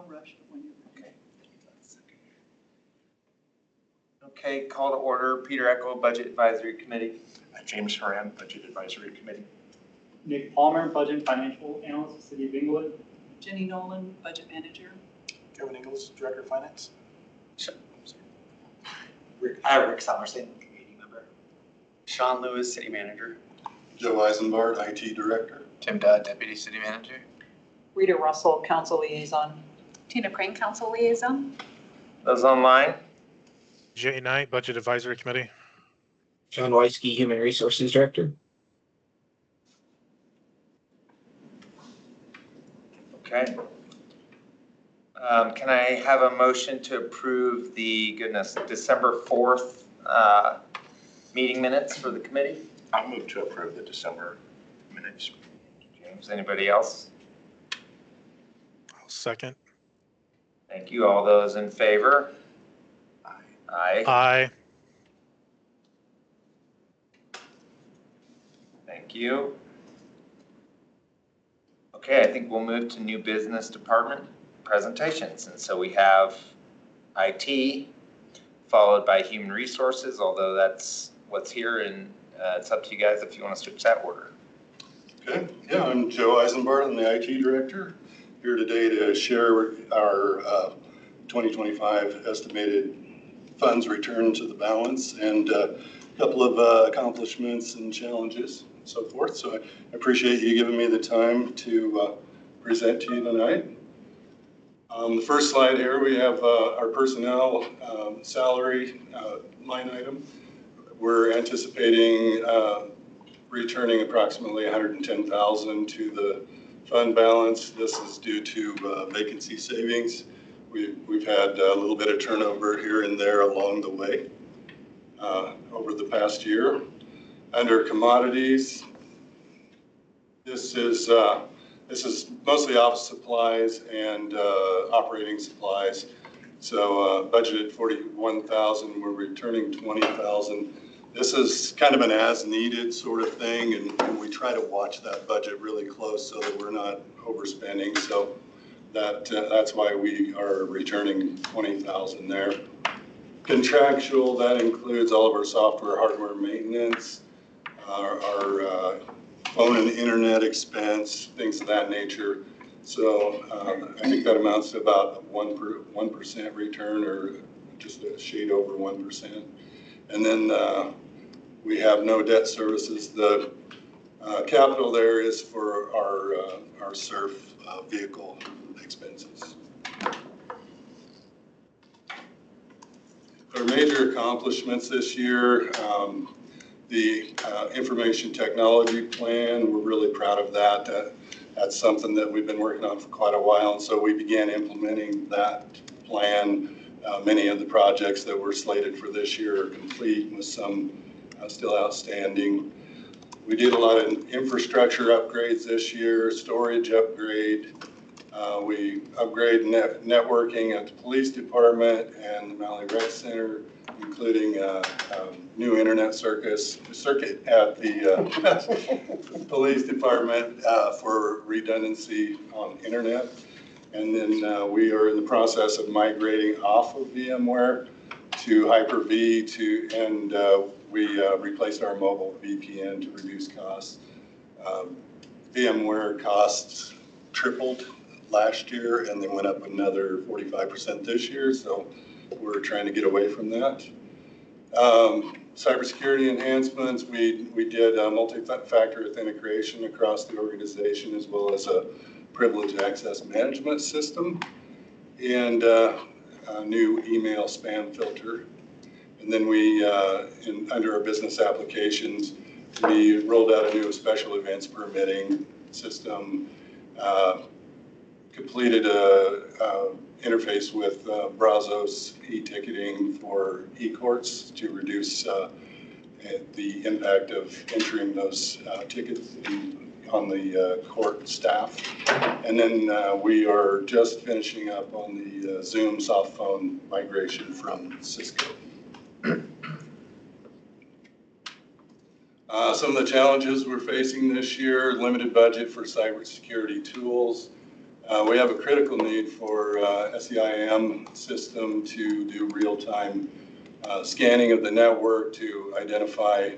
No rush, but when you're ready. Okay, call to order. Peter Echo, Budget Advisory Committee. James Horan, Budget Advisory Committee. Nick Palmer, Budget Financial Analyst, City of Inglewood. Jenny Nolan, Budget Manager. Kevin Ingles, Director of Finance. Rick Somerson, committee member. Sean Lewis, City Manager. Joe Eisenbart, IT Director. Tim Dodd, Deputy City Manager. Rita Russell, Council Liaison. Tina Crane, Council Liaison. Those online? Jay Knight, Budget Advisory Committee. Sean Weisky, Human Resources Director. Okay. Can I have a motion to approve the, December 4th meeting minutes for the committee? I'll move to approve the December minutes. James, anybody else? I'll second. Thank you. All those in favor? Aye. Aye. Aye. Thank you. Okay, I think we'll move to new business department presentations. And so we have IT, followed by human resources, although that's what's here, and it's up to you guys if you want to switch that order. Okay, yeah, I'm Joe Eisenbart, I'm the IT Director, here today to share our 2025 estimated funds returned to the balance and a couple of accomplishments and challenges and so forth. So I appreciate you giving me the time to present to you tonight. The first slide here, we have our personnel salary line item. We're anticipating returning approximately $110,000 to the fund balance. This is due to vacancy savings. We've had a little bit of turnover here and there along the way over the past year. Under commodities, this is mostly office supplies and operating supplies. So budgeted $41,000, we're returning $20,000. This is kind of an as-needed sort of thing, and we try to watch that budget really close so that we're not overspending. So that's why we are returning $20,000 there. Contractual, that includes all of our software, hardware maintenance, our phone and internet expense, things of that nature. So I think that amounts to about 1% return, or just a shade over 1%. And then we have no debt services. The capital there is for our SURF vehicle expenses. Our major accomplishments this year, the information technology plan, we're really proud of that. That's something that we've been working on for quite a while, and so we began implementing that plan. Many of the projects that were slated for this year are complete, with some still outstanding. We did a lot of infrastructure upgrades this year, storage upgrade. We upgraded networking at the police department and the Malley Rec Center, including new internet circuit at the police department for redundancy on internet. And then we are in the process of migrating off of VMware to Hyper-V, and we replaced our mobile VPN to reduce costs. VMware costs tripled last year, and they went up another 45% this year, so we're trying to get away from that. Cybersecurity enhancements, we did multi-factor authentication across the organization, as well as a privileged access management system, and a new email spam filter. And then we, under our business applications, we rolled out a new special events permitting system, completed a interface with Brazos e-ticketing for e-courts to reduce the impact of entering those tickets on the court staff. And then we are just finishing up on the Zoom soft phone migration from Cisco. Some of the challenges we're facing this year: limited budget for cybersecurity tools, We have a critical need for SEIM system to do real-time scanning of the network to identify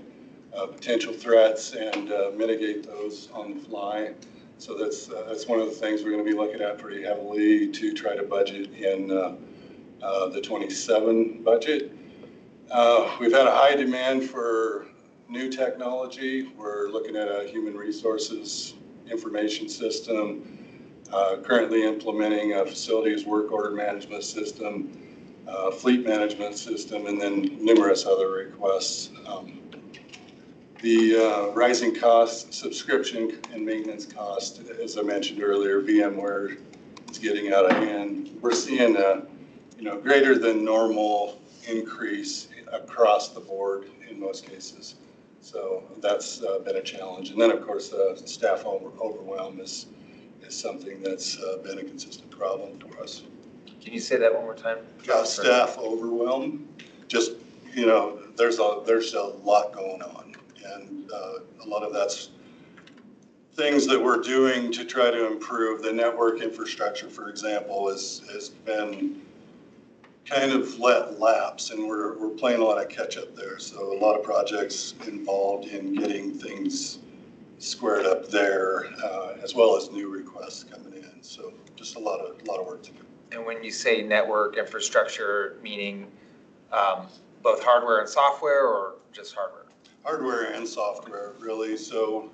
potential threats and mitigate those on the fly. So that's one of the things we're going to be looking at pretty heavily to try to budget in the 27 budget. We've had a high demand for new technology. We're looking at a human resources information system, currently implementing a facilities work order management system, fleet management system, and then numerous other requests. The rising costs, subscription and maintenance cost, as I mentioned earlier, VMware is getting out of hand. We're seeing a greater than normal increase across the board in most cases. So that's been a challenge. And then of course, staff overwhelm is something that's been a consistent problem for us. Can you say that one more time? Staff overwhelm, just, there's a lot going on. And a lot of that's things that we're doing to try to improve the network infrastructure, for example, has been kind of let lapse, and we're playing a lot of catch up there. So a lot of projects involved in getting things squared up there, as well as new requests coming in. So just a lot of work to do. And when you say network infrastructure, meaning both hardware and software, or just hardware? Hardware and software, really. So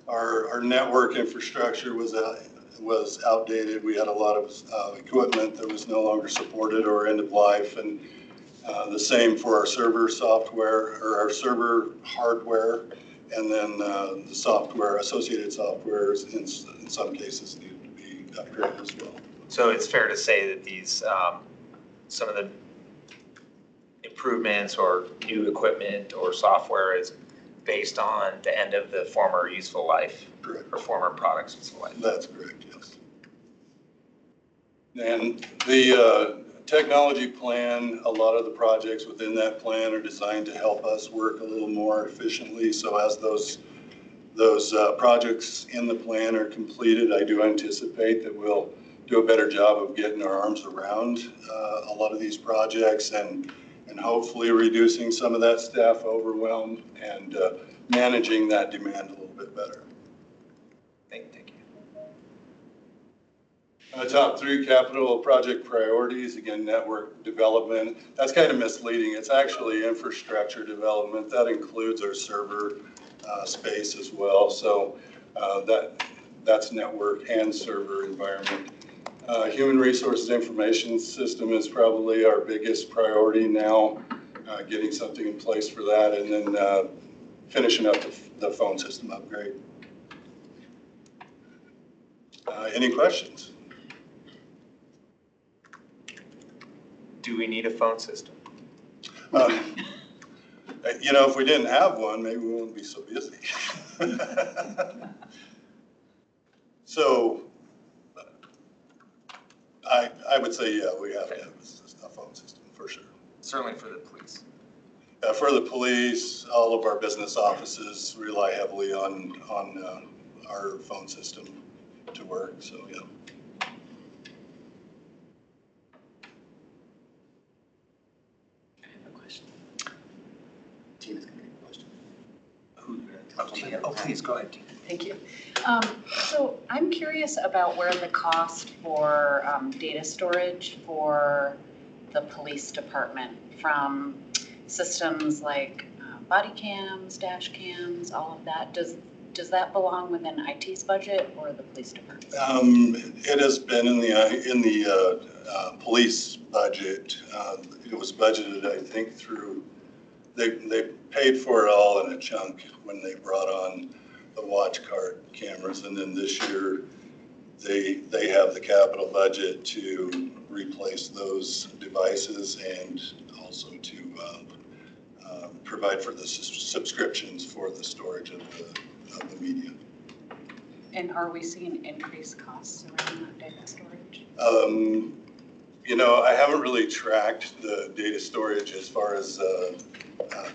our network infrastructure was outdated. We had a lot of equipment that was no longer supported or end of life, and the same for our server software or our server hardware, and then the software, associated softwares in some cases need to be upgraded as well. So it's fair to say that these, some of the improvements or new equipment or software is based on the end of the former useful life. Correct. Or former products useful life. That's correct, yes. And the technology plan, a lot of the projects within that plan are designed to help us work a little more efficiently. So as those projects in the plan are completed, I do anticipate that we'll do a better job of getting our arms around a lot of these projects and hopefully reducing some of that staff overwhelm and managing that demand a little bit better. Thank you. Top 3 capital project priorities, again, network development. That's kind of misleading. It's actually infrastructure development. That includes our server space as well. So that's network and server environment. Human resources information system is probably our biggest priority now, getting something in place for that, and then finishing up the phone system upgrade. Any questions? Do we need a phone system? If we didn't have one, maybe we wouldn't be so busy. So I would say, yeah, we have to have a phone system for sure. Certainly for the police. For the police, all of our business offices rely heavily on our phone system to work, so yeah. I have a question. Tina's got a question. Oh, please, go ahead, Tina. Thank you. So I'm curious about where the cost for data storage for the police department from systems like body cams, dash cams, all of that, does that belong within IT's budget or the police department? It has been in the police budget. It was budgeted, I think, through, they paid for it all in a chunk when they brought on the watch card cameras, and then this year they have the capital budget to replace those devices and also to provide for the subscriptions for the storage of the media. And are we seeing increased costs around that data storage? I haven't really tracked the data storage as far as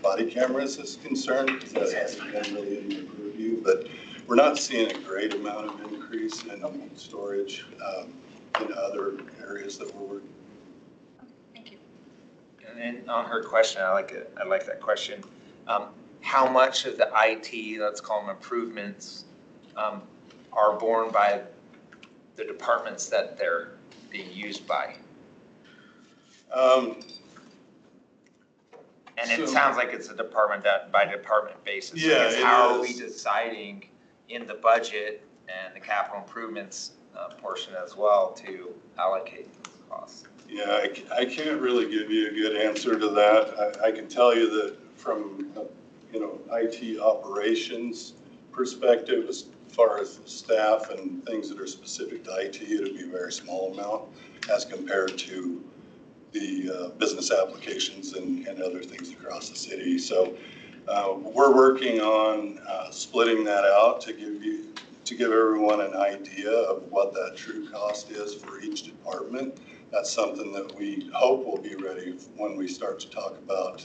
body cameras is concerned, because that hasn't been really in my purview, but we're not seeing a great amount of increase in storage in other areas that we're working. Thank you. And then on her question, I like it. I like that question. How much of the IT, let's call them improvements, are borne by the departments that they're being used by? And it So- sounds like it's a department by department basis. Yeah, Because it how are we is. deciding in the budget and the capital improvements portion as well to allocate those costs? Yeah, I can't really give you a good answer to that. I can tell you that from, IT operations perspective, as far as staff and things that are specific to IT, it would be a very small amount as compared to the business applications and other things across the city. So we're working on splitting that out to give everyone an idea of what that true cost is for each department. That's something that we hope will be ready when we start to talk about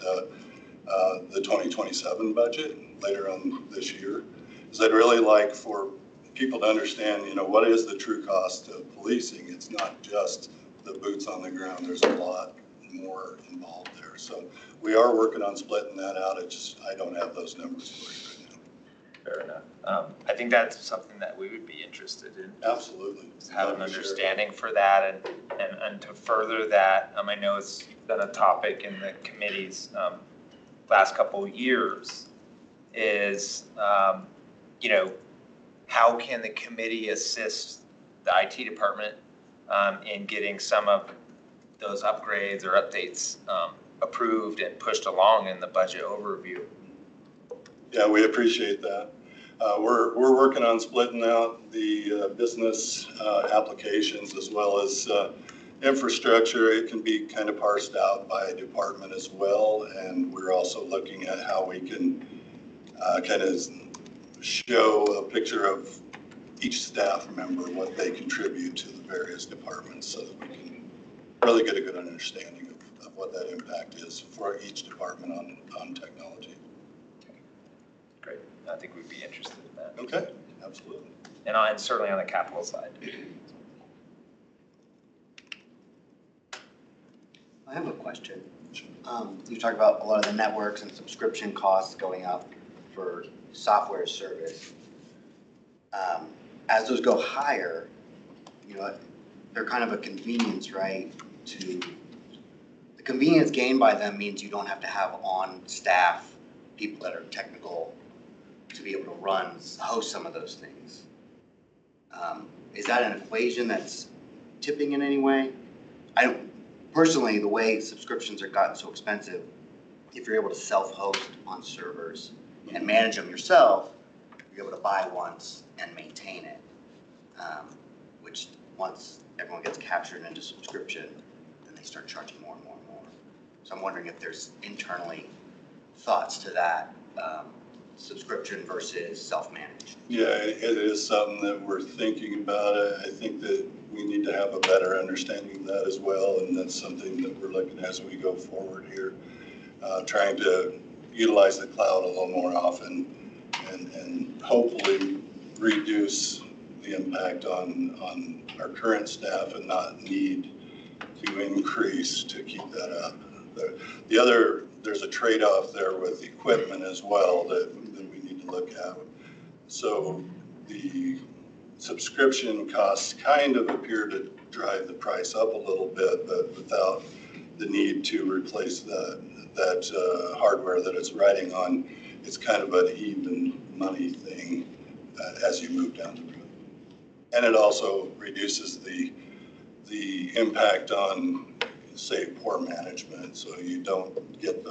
the 2027 budget later on this year. Because I'd really like for people to understand, what is the true cost of policing? It's not just the boots on the ground. There's a lot more involved there. So we are working on splitting that out. I don't have those numbers for you right Fair enough. I think that's something that we would be interested in. now. Absolutely. Is have an Love to share. understanding for that and to further that, I know it's been a topic in the committee's last couple of years is, how can the committee assist the IT department in getting some of those upgrades or updates approved and pushed along in the budget overview? Yeah, we appreciate that. We're working on splitting out the business applications as well as infrastructure. It can be kind of parsed out by department as well. And we're also looking at how we can kind of show a picture of each staff member, what they contribute to the various departments so that we can really get a good understanding of what that impact is for each department on technology. Great. I think we'd be interested in that. Okay, absolutely. And certainly on the capital side. I have a question. You talked about a lot of the networks and subscription costs going up for software service. As those go higher, they're kind of a convenience, right? The convenience gained by them means you don't have to have on staff people that are technical to be able to host some of those things. Is that an equation that's tipping in any way? Personally, the way subscriptions are gotten so expensive, if you're able to self-host on servers and manage them yourself, you're able to buy once and maintain it. Which once everyone gets captured into subscription, then they start charging more and more and more. So I'm wondering if there's internally thoughts to that subscription versus self-managed. Yeah, it is something that we're thinking about. I think that we need to have a better understanding of that as well, and that's something that we're looking at as we go forward here, trying to utilize the cloud a little more often and hopefully reduce the impact on our current staff and not need to increase to keep that up. There's a trade-off there with equipment as well that we need to look at. So the subscription costs kind of appear to drive the price up a little bit, but without the need to replace that hardware that it's riding on. It's kind of an even money thing as you move down the road. And it also reduces the impact on, say, poor management. So you don't get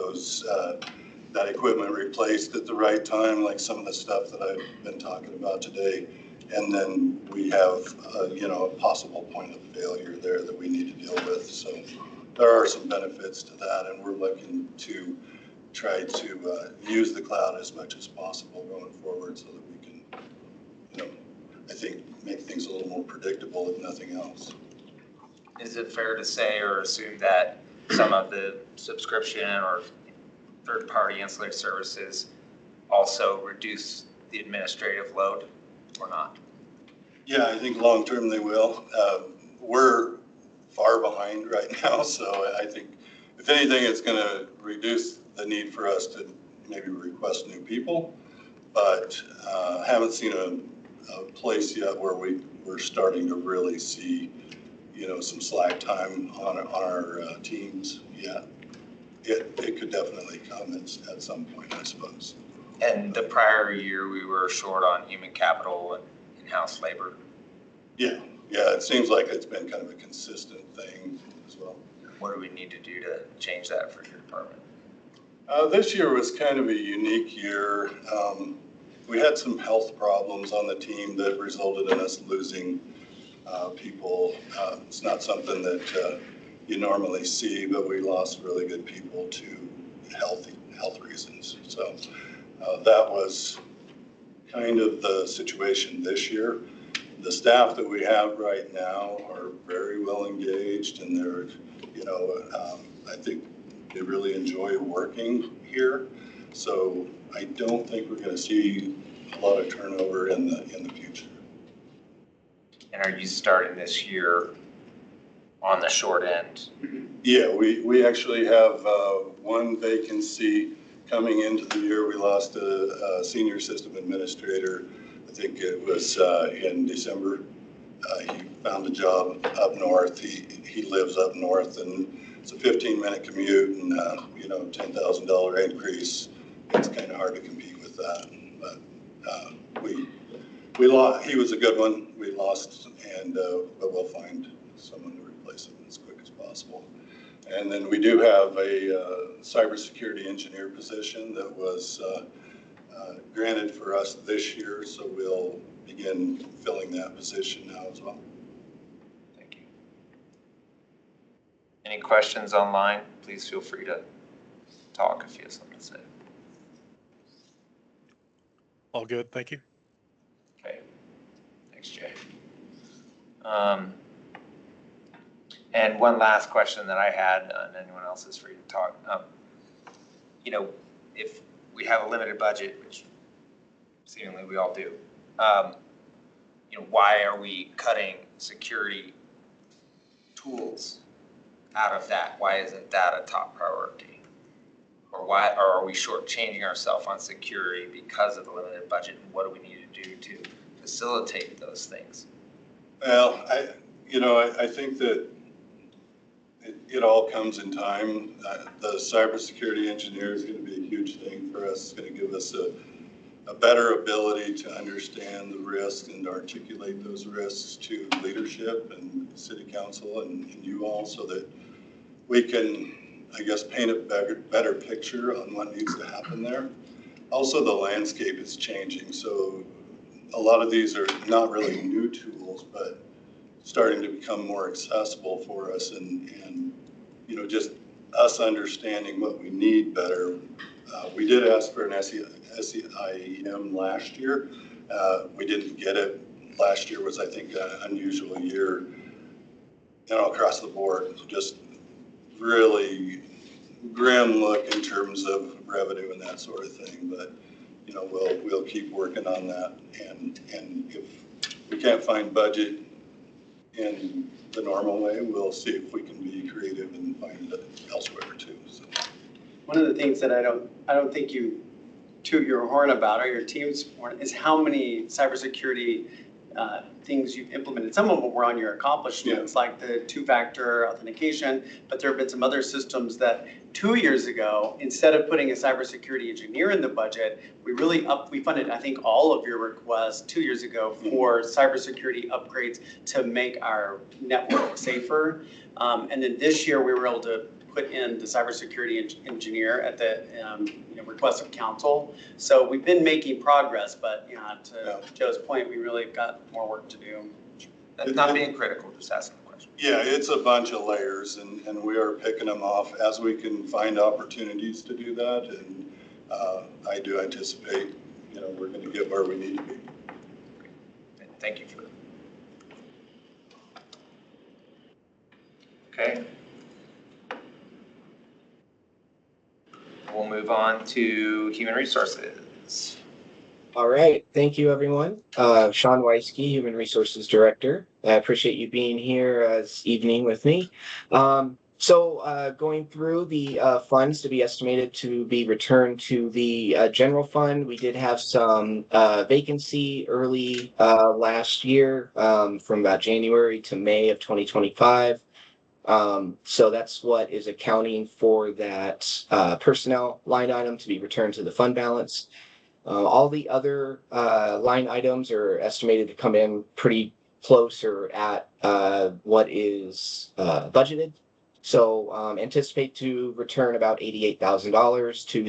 that equipment replaced at the right time, like some of the stuff that I've been talking about today. And then we have, a possible point of failure there that we need to deal with. So there are some benefits to that, and we're looking to try to use the cloud as much as possible going forward so that we can, I think, make things a little more predictable if nothing else. Is it fair to say or assume that some of the subscription or third-party ancillary services also reduce the administrative load or not? Yeah, I think long-term they will. We're far behind right now, so I think if anything, it's going to reduce the need for us to maybe request new people. But haven't seen a place yet where we're starting to really see, some slack time on our teams yet. It could definitely come at some point, I suppose. And the prior year, we were short on human capital and in-house labor. Yeah, it seems like it's been kind of a consistent thing as well. What do we need to do to change that for your department? This year was kind of a unique year. We had some health problems on the team that resulted in us losing people. It's not something that you normally see, but we lost really good people to health reasons. So that was kind of the situation this year. The staff that we have right now are very well engaged, and they're, I think they really enjoy working here. So I don't think we're going to see a lot of turnover in the future. And are you starting this year on the short end? Yeah, we actually have one vacancy coming into the year. We lost a senior system administrator. I think it was in December. He found a job up north. He lives up north, and it's a 15-minute commute, and $10,000 increase. It's kind of hard to compete with that. But we lost. He was a good one. We lost, but we'll find someone to replace him as quick as possible. And then we do have a cybersecurity engineer position that was granted for us this year, so we'll begin filling that position now as well. Thank you. Any questions online? Please feel free to talk if you have something to say. All good, thank you. Okay. Thanks, Jay. And one last question that I had, and anyone else is free to talk. If we have a limited budget, which seemingly we all do, why are we cutting security tools out of that? Why isn't that a top priority? Or are we shortchanging ourselves on security because of the limited budget? And what do we need to do to facilitate those things? Well, I think that it all comes in time. The cybersecurity engineer is going to be a huge thing for us. It's going to give us a better ability to understand the risks and articulate those risks to leadership and city council and you all, so that we can, I guess, paint a better picture on what needs to happen there. Also, the landscape is changing, so a lot of these are not really new tools, but starting to become more accessible for us, and just us understanding what we need better. We did ask for an SEIEM last year. We didn't get it. Last year was, I think, an unusual year, across the board. Just really grim look in terms of revenue and that sort of thing. But we'll keep working on that. And if we can't find budget in the normal way, we'll see if we can be creative and find it elsewhere too. So. One of the things that I don't think you toot your horn about, or your team's horn, is how many cybersecurity things you've implemented. Some of them were on your accomplishments, like the two-factor authentication, but there have been some other systems that 2 years ago, instead of putting a cybersecurity engineer in the budget, we funded, I think, all of your requests 2 years ago for cybersecurity upgrades to make our network safer. And then this year, we were able to put in the cybersecurity engineer at the request of council. So we've been making progress, but to Joe's point, we really got more work to do. That's not being critical, just asking the question. Yeah, it's a bunch of layers, and we are picking them off as we can find opportunities to do that. And I do anticipate, we're going to get where we need to be. Thank you for that. Okay. We'll move on to human resources. All right, thank you, everyone. Sean Weisky, Human Resources Director. I appreciate you being here this evening with me. Going through the funds to be estimated to be returned to the general fund, we did have some vacancy early last year from about January to May of 2025. So that's what is accounting for that personnel line item to be returned to the fund balance. All the other line items are estimated to come in pretty close or at what is budgeted. So anticipate to return about $88,000 to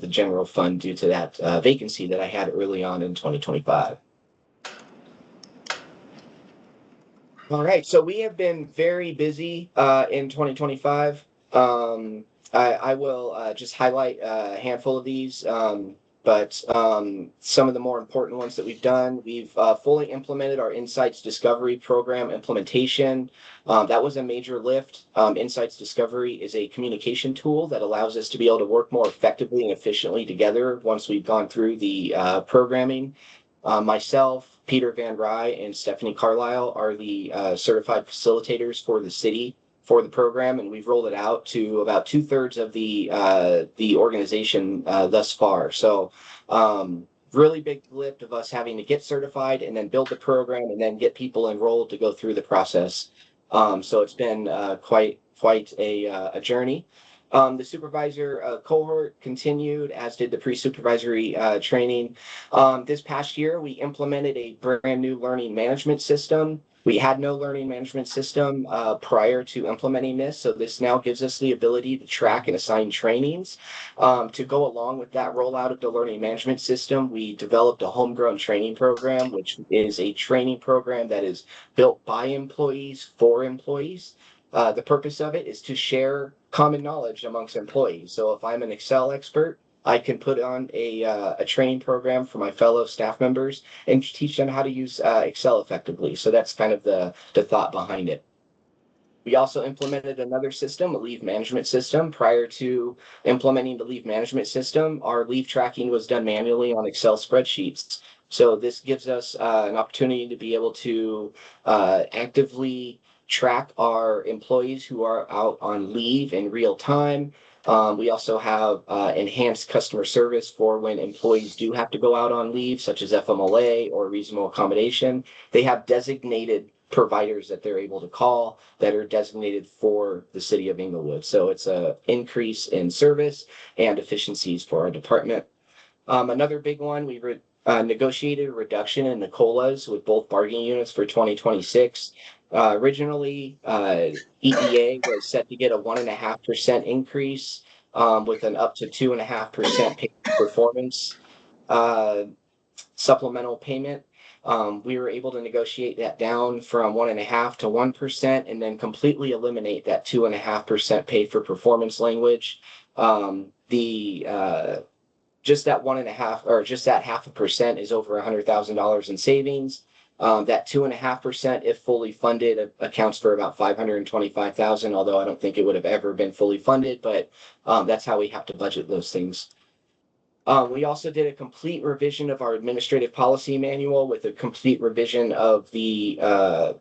the general fund due to that vacancy that I had early on in 2025. All right, so we have been very busy in 2025. I will just highlight a handful of these. But some of the more important ones that we've done, we've fully implemented our Insights Discovery program implementation. That was a major lift. Insights Discovery is a communication tool that allows us to be able to work more effectively and efficiently together once we've gone through the programming. Myself, Peter Van Rye, and Stephanie Carlisle are the certified facilitators for the city for the program, and we've rolled it out to about 2/3 of the organization thus far. So really big lift of us having to get certified and then build the program and then get people enrolled to go through the process. So it's been quite a journey. The supervisor cohort continued, as did the pre-supervisory training. This past year, we implemented a brand new learning management system. We had no learning management system prior to implementing this, so this now gives us the ability to track and assign trainings. To go along with that rollout of the learning management system, we developed a homegrown training program, which is a training program that is built by employees for employees. The purpose of it is to share common knowledge amongst employees. So if I'm an Excel expert, I can put on a training program for my fellow staff members and teach them how to use Excel effectively. So that's kind of the thought behind it. We also implemented another system, a leave management system. Prior to implementing the leave management system, our leave tracking was done manually on Excel spreadsheets. So this gives us an opportunity to be able to actively track our employees who are out on leave in real time. We also have enhanced customer service for when employees do have to go out on leave, such as FMLA or reasonable accommodation. They have designated providers that they're able to call that are designated for the city of Inglewood. So it's an increase in service and efficiencies for our department. Another big one, we negotiated a reduction in the COLAs with both bargaining units for 2026. Originally, EEA was set to get a 1.5% increase with an up to 2.5% pay performance supplemental payment. We were able to negotiate that down from 1.5% to 1% and then completely eliminate that 2.5% pay for performance language. Just that 1.5% or just that 0.5% is over $100,000 in savings. That 2.5%, if fully funded, accounts for about $525,000, although I don't think it would have ever been fully funded, but that's how we have to budget those things. We also did a complete revision of our administrative policy manual with a complete revision of the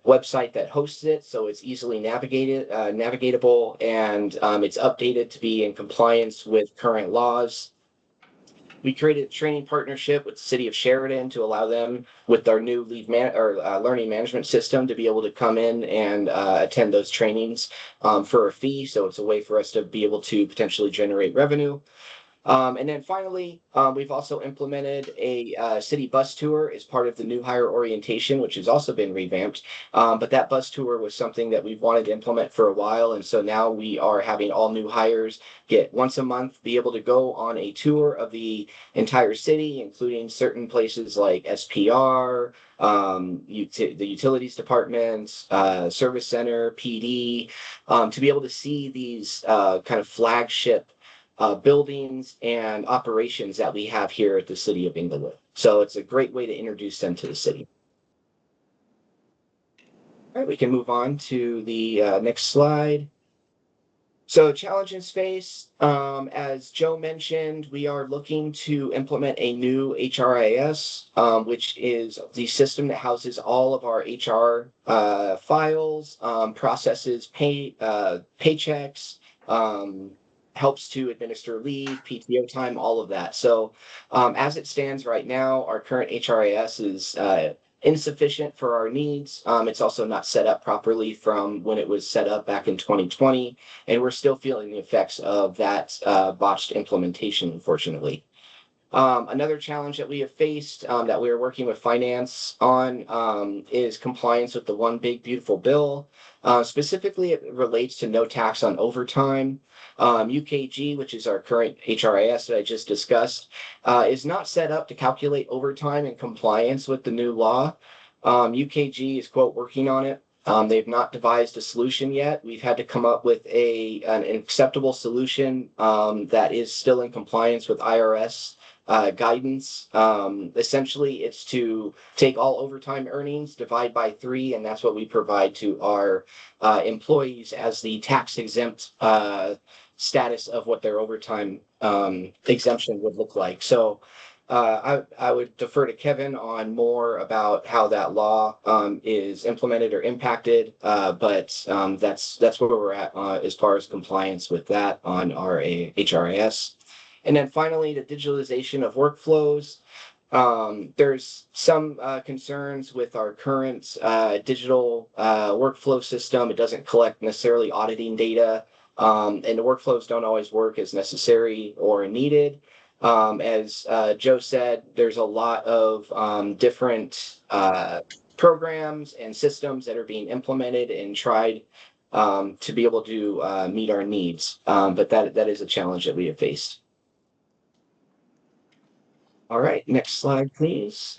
website that hosts it, so it's easily navigatable, and it's updated to be in compliance with current laws. We created a training partnership with the city of Sheridan to allow them with our new learning management system to be able to come in and attend those trainings for a fee. So it's a way for us to be able to potentially generate revenue. And then finally, we've also implemented a city bus tour as part of the new hire orientation, which has also been revamped. But that bus tour was something that we've wanted to implement for a while. And so now we are having all new hires get once a month, be able to go on a tour of the entire city, including certain places like SPR, the utilities department, service center, PD, to be able to see these kind of flagship buildings and operations that we have here at the city of Inglewood. So it's a great way to introduce them to the city. All right, we can move on to the next slide. So challenge in space, as Joe mentioned, we are looking to implement a new HRIS, which is the system that houses all of our HR files, processes paychecks, helps to administer leave, PTO time, all of that. So as it stands right now, our current HRIS is insufficient for our needs. It's also not set up properly from when it was set up back in 2020, and we're still feeling the effects of that botched implementation, unfortunately. Another challenge that we have faced that we are working with finance on is compliance with the One Big Beautiful Bill. Specifically, it relates to no tax on overtime. UKG, which is our current HRIS that I just discussed, is not set up to calculate overtime in compliance with the new law. UKG is, quote, working on it. They've not devised a solution yet. We've had to come up with an acceptable solution that is still in compliance with IRS guidance. Essentially, it's to take all overtime earnings, divide by 3, and that's what we provide to our employees as the tax exempt status of what their overtime exemption would look like. So I would defer to Kevin on more about how that law is implemented or impacted, but that's where we're at as far as compliance with that on our HRIS. And then finally, the digitalization of workflows. There's some concerns with our current digital workflow system. It doesn't collect necessarily auditing data, and the workflows don't always work as necessary or needed. As Joe said, there's a lot of different programs and systems that are being implemented and tried to be able to meet our needs. But that is a challenge that we have faced. All right, next slide, please.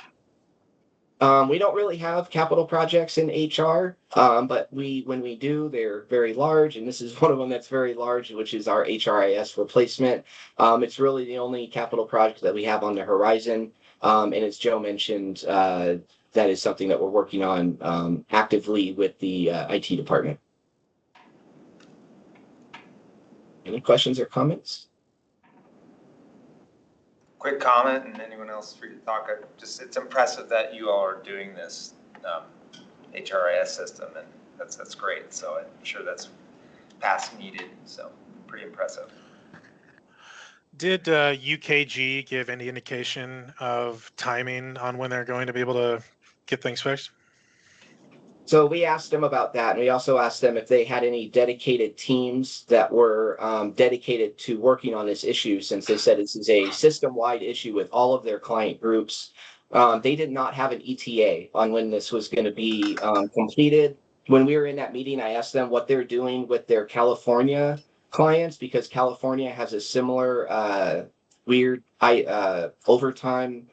We don't really have capital projects in HR, but when we do, they're very large, and this is one of them that's very large, which is our HRIS replacement. It's really the only capital project that we have on the horizon, and as Joe mentioned, that is something that we're working on actively with the IT department. Any questions or comments? Quick comment, and anyone else free to talk. It's impressive that you all are doing this HRIS system, and that's great. So I'm sure that's past needed. So pretty impressive. Did UKG give any indication of timing on when they're going to be able to get things fixed? So we asked them about that, and we also asked them if they had any dedicated teams that were dedicated to working on this issue, since they said this is a system-wide issue with all of their client groups. They did not have an ETA on when this was going to be completed. When we were in that meeting, I asked them what they're doing with their California clients, because California has a similar weird overtime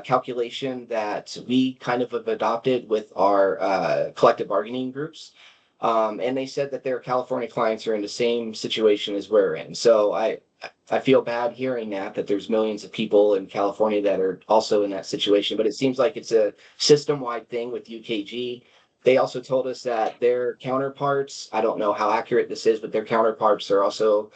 calculation that we kind of have adopted with our collective bargaining groups. And they said that their California clients are in the same situation as we're in. So I feel bad hearing that there's millions of people in California that are also in that situation, but it seems like it's a system-wide thing with UKG. They also told us that their counterparts, I don't know how accurate this is, but their counterparts are also,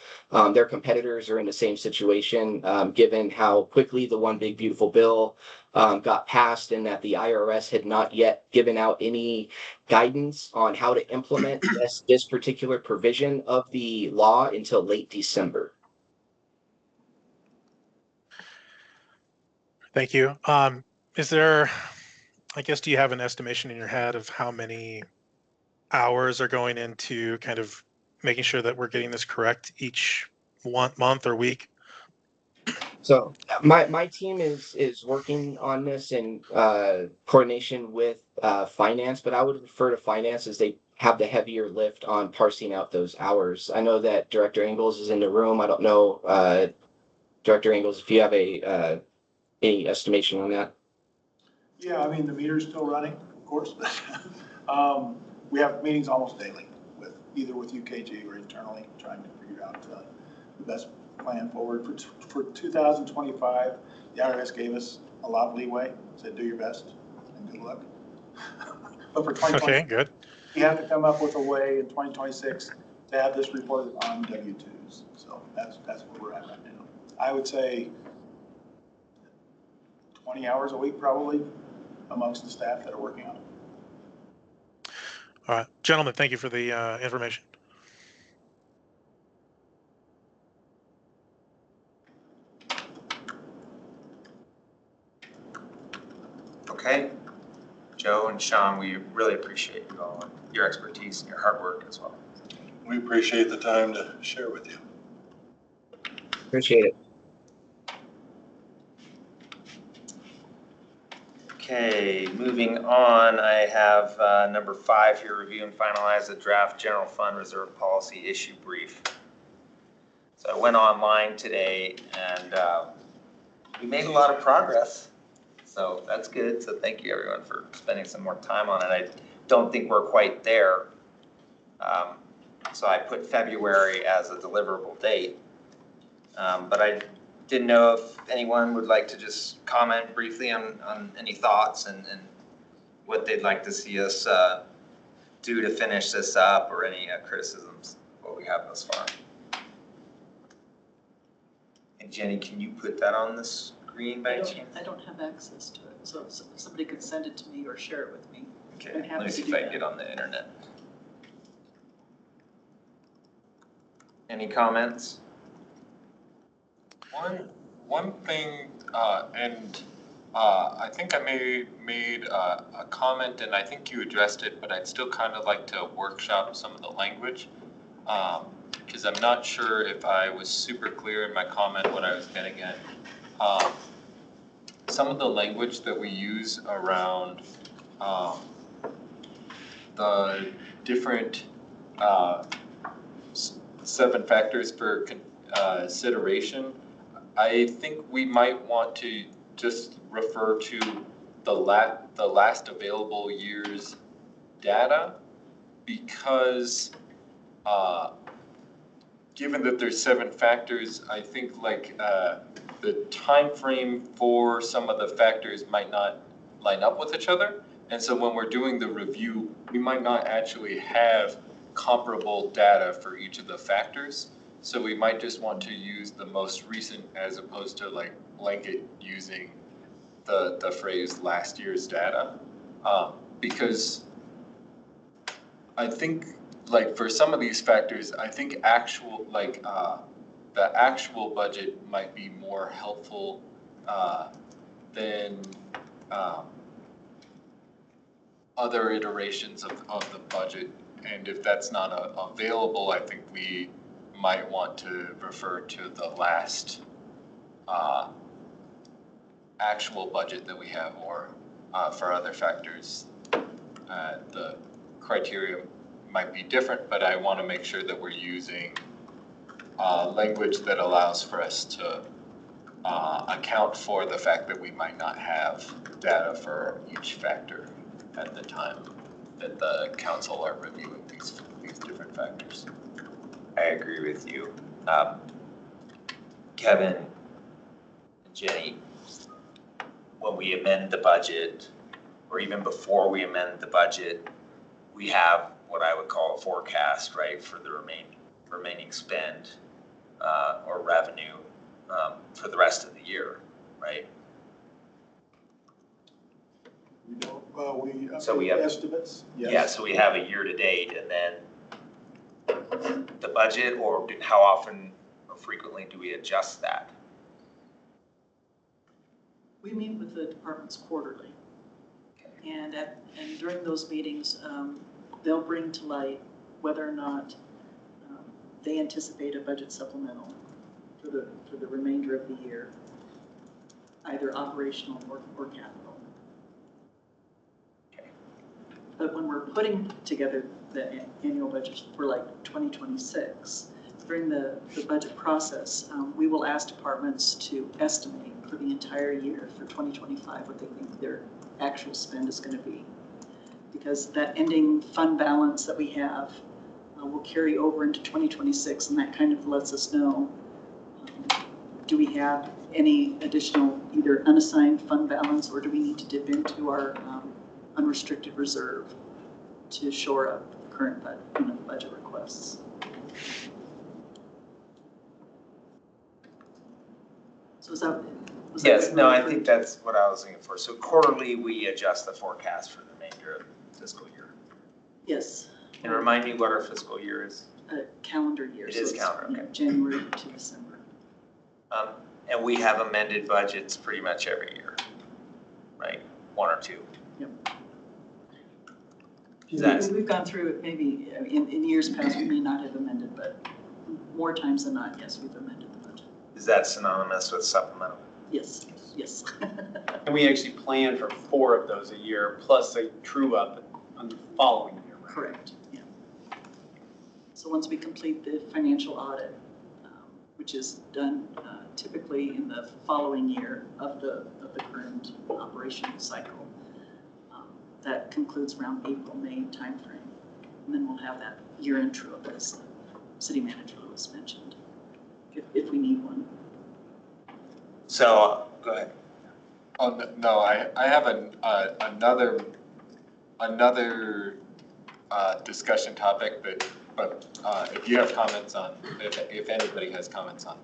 their competitors are in the same situation, given how quickly the One Big Beautiful Bill got passed, and that the IRS had not yet given out any guidance on how to implement this particular provision of the law until late December. Thank you. Is there, I guess, do you have an estimation in your head of how many hours are going into kind of making sure that we're getting this correct each month or week? So my team is working on this in coordination with finance, but I would refer to finance as they have the heavier lift on parsing out those hours. I know that Director Ingalls is in the room. I don't know, Director Ingalls, if you have any estimation on that. Yeah, I mean, the meter's still running, of course. We have meetings almost daily with either with UKG or internally, trying to figure out the best plan forward. For 2025, the IRS gave us a lot of leeway, said do your best and good luck. But for 2020, okay, good. you have to come up with a way in 2026 to have this reported on W-2s. So that's where we're at right now. I would say 20 hours a week probably amongst the staff that are working on it. All right, gentlemen, thank you for the information. Okay. Joe and Sean, we really appreciate you all, and your expertise and your hard work as well. We appreciate the time to share with you. Appreciate it. Okay, moving on, I have number 5 here, review and finalize the draft general fund reserve policy issue brief. So I went online today and we made a lot of progress. So that's good. So thank you everyone for spending some more time on it. I don't think we're quite there. So I put February as a deliverable date. But I didn't know if anyone would like to just comment briefly on any thoughts and what they'd like to see us do to finish this up, or any criticisms of what we have thus far. And Jenny, can you put that on the screen by chance? I don't have access to it, so if somebody could send it to me or share it with me. Okay, I'm happy let me see to if do I can that. get on the internet. Any comments? One thing, I think I made a comment, and I think you addressed it, but I'd still kind of like to workshop some of the language, because I'm not sure if I was super clear in my comment what I was getting at. Some of the language that we use around the different 7 factors for consideration, I think we might want to just refer to the last available year's data, because given that there's 7 factors, I think like the time frame for some of the factors might not line up with each other. And so when we're doing the review, we might not actually have comparable data for each of the factors. So we might just want to use the most recent, as opposed to like blanket using the phrase last year's data. Because I think like for some of these factors, I think actual like the actual budget might be more helpful than other iterations of the budget. And if that's not available, I think we might want to refer to the last actual budget that we have, or for other factors, the criteria might be different, but I want to make sure that we're using language that allows for us to account for the fact that we might not have data for each factor at the time that the council are reviewing these different factors. I agree with you. Kevin and Jenny, when we amend the budget, or even before we amend the budget, we have what I would call a forecast, right, for the remaining spend or revenue for the rest of the year, right? So we have estimates. Yes. Yeah, so we have a year to date, and then the budget, or how often or frequently do we adjust that? We meet with the departments quarterly. And during those meetings, they'll bring to light whether or not they anticipate a budget supplemental for the remainder of the year, either operational or capital. But when we're putting together the annual budget for like 2026, during the budget process, we will ask departments to estimate for the entire year for 2025 what they think their actual spend is going to be. Because that ending fund balance that we have will carry over into 2026, and that kind of lets us know, do we have any additional either unassigned fund balance, or do we need to dip into our unrestricted reserve to shore up current budget requests. So is that? was that Yes, what no, you I referred think to? that's what I was looking for. So quarterly, we adjust the forecast for the remainder of the fiscal year. Yes. And remind me what our fiscal year is. A calendar year. It so is it's, calendar, you know, okay. January to December. And we have amended budgets pretty much every year, right? One or two. Is that- We've gone through it maybe, in years past, we may not have amended, but more times than not, yes, we've amended the budget. Is that synonymous with supplemental? Yes, yes. And we actually plan for 4 of those a year, plus a true up on the following year, right? Correct, yeah. So once we complete the financial audit, which is done typically in the following year of the current operational cycle, that concludes around April, May timeframe. And then we'll have that year-end true-up, as the city manager Lewis mentioned, if we need one. So, go ahead. Oh, no, I have another discussion topic, but if you have comments on, if anybody has comments on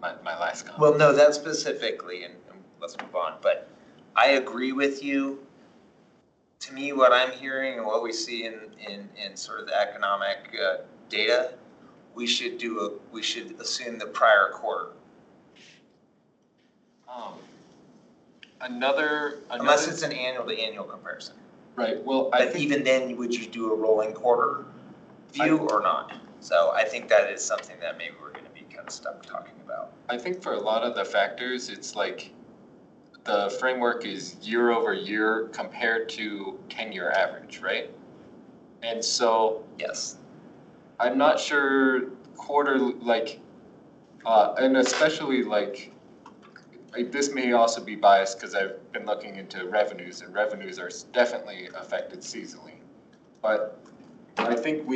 my last comment. Well, no, that's specifically, and let's move on, but I agree with you. To me, what I'm hearing and what we see in sort of the economic data, we should assume the prior quarter. Unless it's an annual to annual comparison. Right, well, But even then, would you do a rolling quarter view or not? So I think that is something that maybe we're gonna be kind of stuck talking about. I think for a lot of the factors, it's like the framework is year over year compared to 10-year average, right? And so Yes. I'm not sure quarter, and especially this may also be biased because I've been looking into revenues, and revenues are definitely affected seasonally. But I think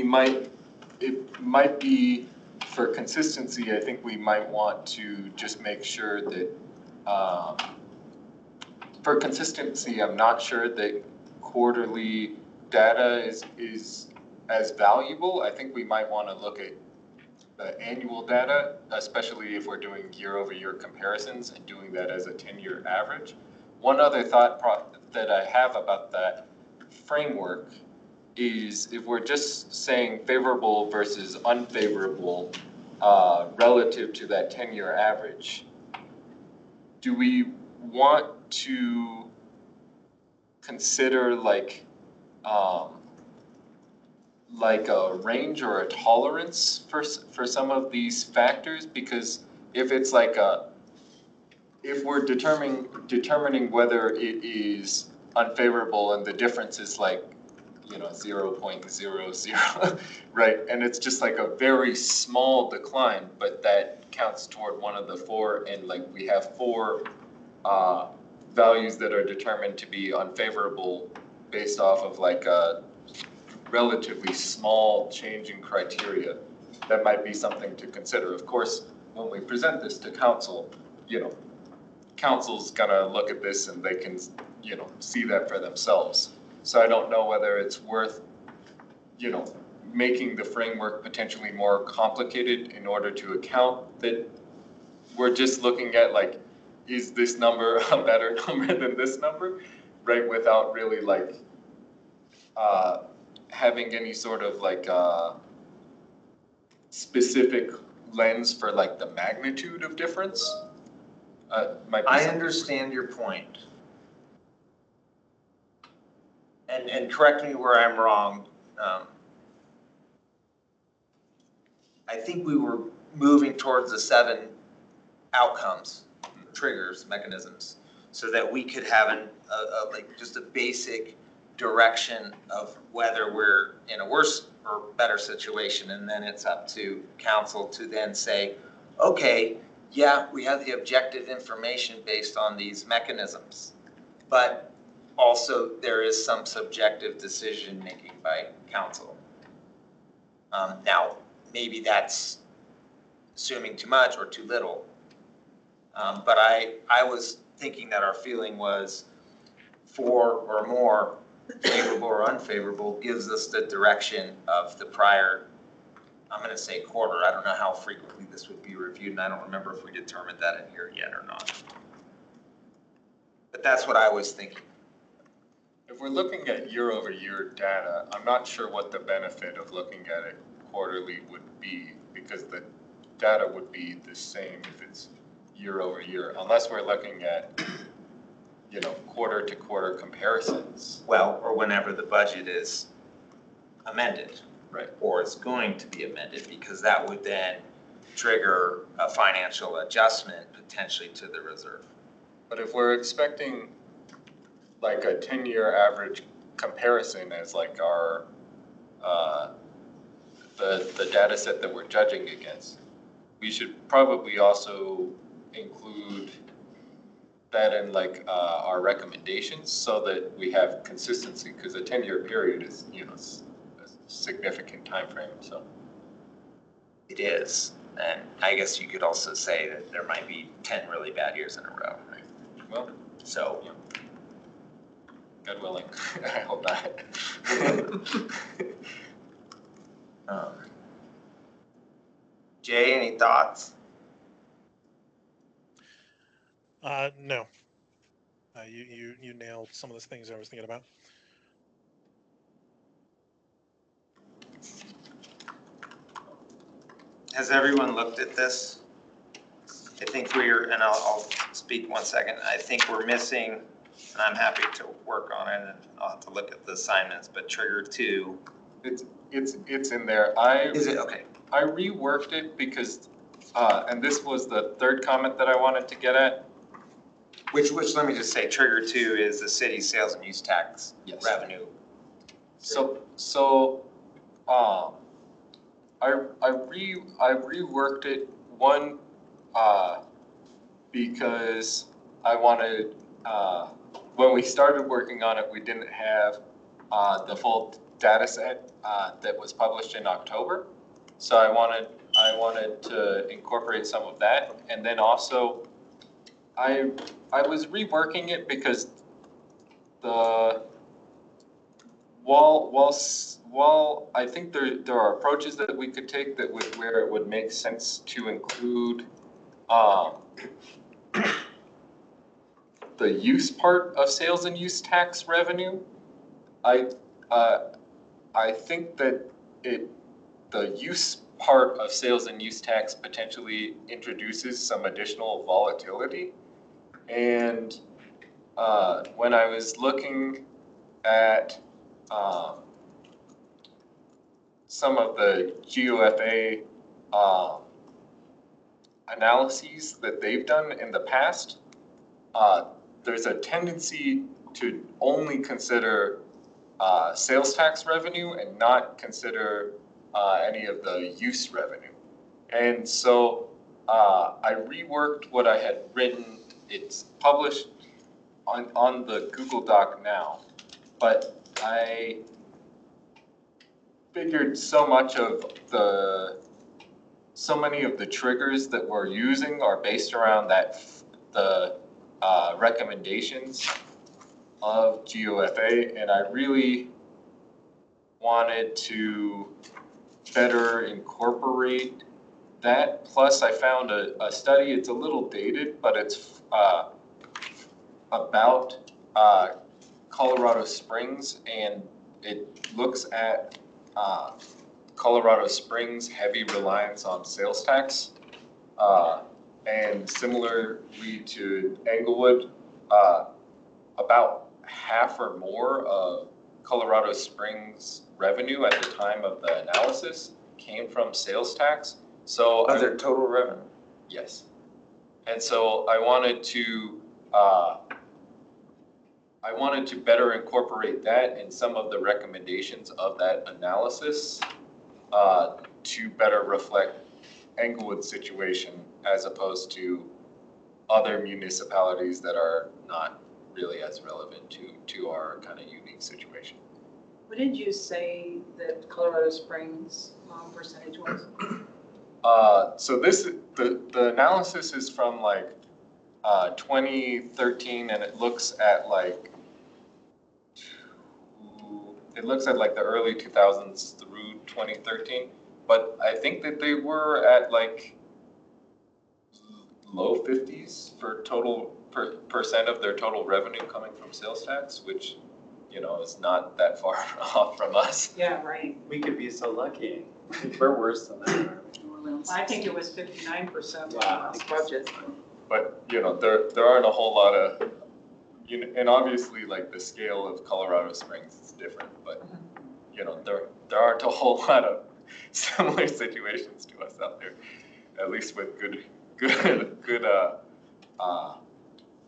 it might be, for consistency, I think we might want to just make sure that, for consistency, I'm not sure that quarterly data is as valuable. I think we might want to look at the annual data, especially if we're doing year-over-year comparisons and doing that as a 10-year average. One other thought that I have about that framework is if we're just saying favorable versus unfavorable relative to that 10-year average, do we want to consider like a range or a tolerance for some of these factors? Because if it's if we're determining whether it is unfavorable and the difference is 0.00, right? And it's just like a very small decline, but that counts toward one of the 4, and we have 4 values that are determined to be unfavorable based off of a relatively small change in criteria. That might be something to consider. Of course, when we present this to council, council's gonna look at this and they can, see that for themselves. So I don't know whether it's worth, making the framework potentially more complicated in order to account that we're just looking at is this number a better number than this number, right? Without really having any sort of specific lens for the magnitude of difference. Might be I something. understand your point. And correct me where I'm wrong. I think we were moving towards the 7 outcomes, triggers, mechanisms, so that we could have just a basic direction of whether we're in a worse or better situation. And then it's up to council to then say, okay, yeah, we have the objective information based on these mechanisms, but also there is some subjective decision making by council. Now, maybe that's assuming too much or too little. But I was thinking that our feeling was 4 or more favorable or unfavorable, gives us the direction of the prior, I'm gonna say quarter. I don't know how frequently this would be reviewed, and I don't remember if we determined that in here yet or not. But that's what I was thinking. If we're looking at year-over-year data, I'm not sure what the benefit of looking at it quarterly would be, because the data would be the same if it's year-over-year, unless we're looking at, quarter-to-quarter comparisons. Well, or whenever the budget is amended. Right. Or is going to be amended, because that would then trigger a financial adjustment potentially to the reserve. But if we're expecting like a 10-year average comparison as like our, the data set that we're judging against, we should probably also include that in like our recommendations so that we have consistency, because a 10-year period is, a significant time frame, so. It is, and I guess you could also say that there might be 10 really bad years in a row. Right. Well, So, God willing, I hope not. Jay, any thoughts? No. You nailed some of the things I was thinking about. Has everyone looked at this? I think we're, and I'll speak 1 second. I think we're missing, and I'm happy to work on it, and I'll have to look at the assignments, but trigger 2. It's in there. Is it? Okay. I reworked it because, and this was the third comment that I wanted to get at. Which let me just say, trigger 2 is the city's sales and use tax Yes. revenue. So, I reworked it, one, because I wanted, when we started working on it, we didn't have, the full data set, that was published in October. So I wanted to incorporate some of that. And then also, I was reworking it because while I think there are approaches that we could take where it would make sense to include the use part of sales and use tax revenue, I think that the use part of sales and use tax potentially introduces some additional volatility. And when I was looking at some of the GOFA analyses that they've done in the past, there's a tendency to only consider sales tax revenue and not consider any of the use revenue. And so I reworked what I had written. It's published on the Google Doc now, but I figured so many of the triggers that we're using are based around the recommendations of GOFA, and I really wanted to better incorporate that. Plus, I found a study, it's a little dated, but it's about Colorado Springs, and it looks at Colorado Springs' heavy reliance on sales tax. And similarly to Englewood, about half or more of Colorado Springs' revenue at the time of the analysis came from sales tax. So Of their total revenue? yes. And so I wanted to better incorporate that in some of the recommendations of that analysis to better reflect Englewood's situation as opposed to other municipalities that are not really as relevant to our kind of unique situation. What did you say that Colorado Springs percentage was? So the analysis is from like 2013, and it looks at like it looks at like the early 2000s through 2013, but I think that they were at like low 50s for total percent of their total revenue coming from sales tax, which, you know, is not that far off from us. Yeah, right. We could be so lucky. We're worse than that. New Orleans. I think it was 59% Yeah. last budget. But, you know, there aren't a whole lot of, you know, and obviously like the scale of Colorado Springs is different, but, you know, there aren't a whole lot of similar situations to us out there, at least with good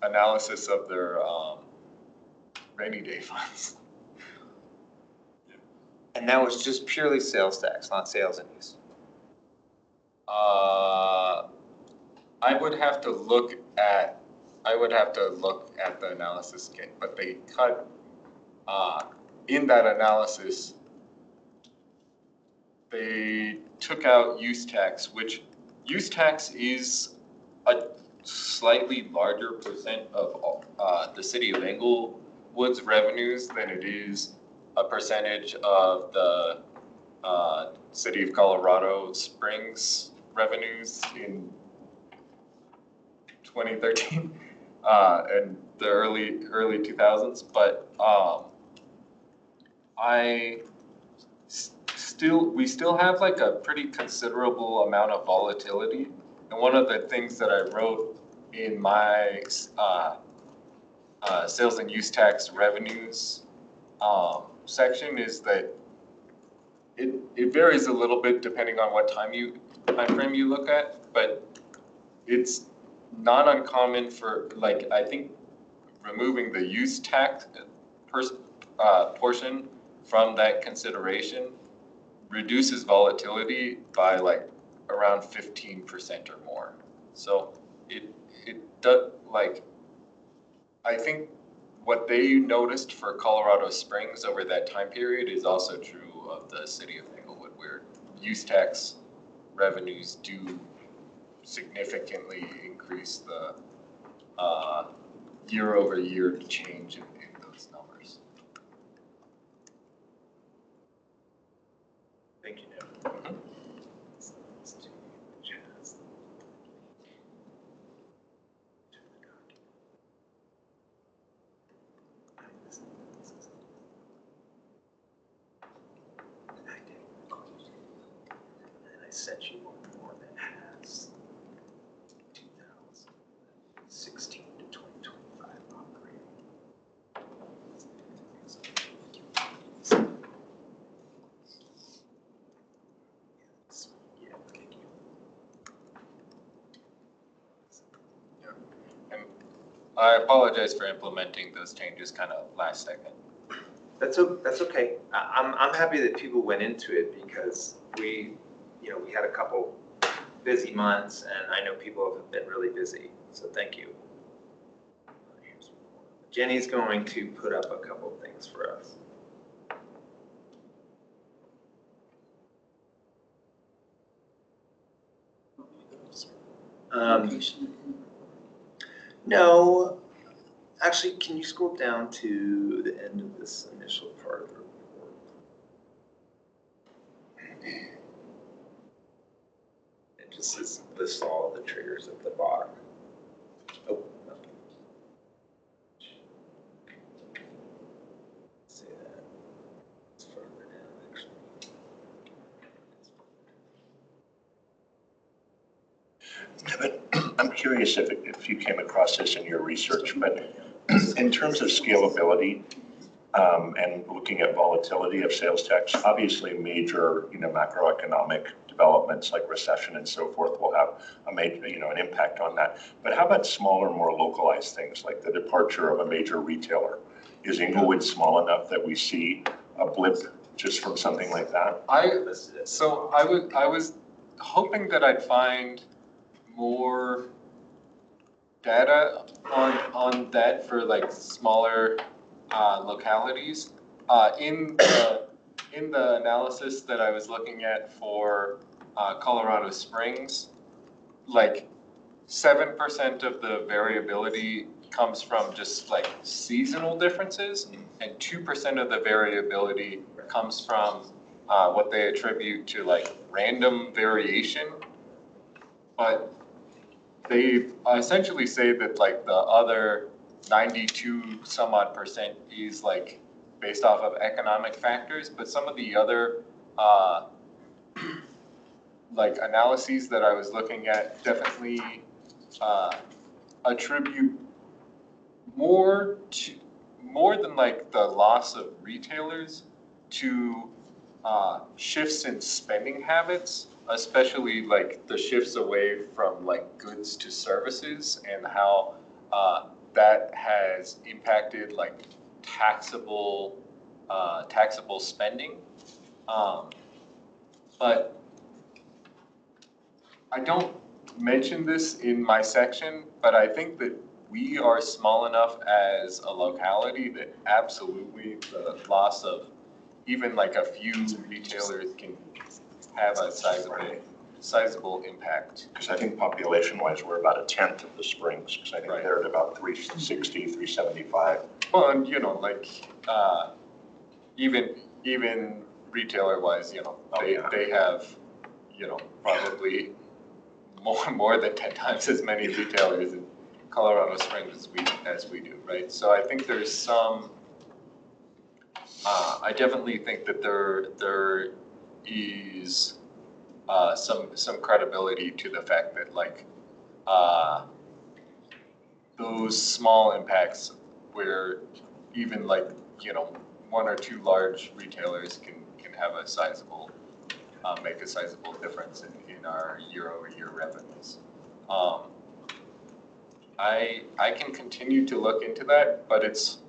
analysis of their rainy day funds. And that was just purely sales tax, not sales and use. I would have to look at the analysis kit, but they cut, in that analysis, they took out use tax, which use tax is a slightly larger percent of the city of Englewood's revenues than it is a percentage of the city of Colorado Springs revenues in 2013 and the early 2000s. But we still have like a pretty considerable amount of volatility. And one of the things that I wrote in my sales and use tax revenues section is that it varies a little bit depending on what time frame you look at, but it's not uncommon for, like, I think removing the use tax portion from that consideration reduces volatility by like around 15% or more. So it does, like, I think what they noticed for Colorado Springs over that time period is also true of the city of Englewood, where use tax revenues do significantly increase the year-over-year change in those numbers. Thank you, Devin. I sent you one more that has 2016 to 2025 operating. Yeah, thank you. And I apologize for implementing those changes kind of last second. That's okay. I'm happy that people went into it because we had a couple busy months and I know people have been really busy. So thank you. Jenny's going to put up a couple of things for us. No, actually, can you scroll down to the end of this initial part of the report? It just lists all of the triggers at the bottom. Oh, no. See that? It's further down, actually. I'm curious if you came across this in your research, but in terms of scalability and looking at volatility of sales tax, obviously major, macroeconomic developments like recession and so forth will have a major, an impact on that. But how about smaller, more localized things like the departure of a major retailer? Is Englewood small enough that we see a blip just from something like that? I was hoping that I'd find more data on that for like smaller localities. In the analysis that I was looking at for Colorado Springs, like 7% of the variability comes from just like seasonal differences, and 2% of the variability comes from what they attribute to like random variation. But they essentially say that like the other 92 some odd percent is like based off of economic factors, but some of the other like analyses that I was looking at definitely attribute more than like the loss of retailers to shifts in spending habits, especially like the shifts away from like goods to services, and how that has impacted like taxable spending. But I don't mention this in my section, but I think that we are small enough as a locality that absolutely the loss of even like a few retailers can have a sizable impact. Because I think population-wise, we're about 1/10 of the Springs, because I think they're at about 360, 375. Well, and you know, like even retailer-wise, you know, they have, you know, probably more than 10 times as many retailers in Colorado Springs as we do, right? So I think there's some. I definitely think that there is some credibility to the fact that like those small impacts where even like, you know, 1 or 2 large retailers can have a sizable make a sizable difference in our year-over-year revenues. I can continue to look into that, but it's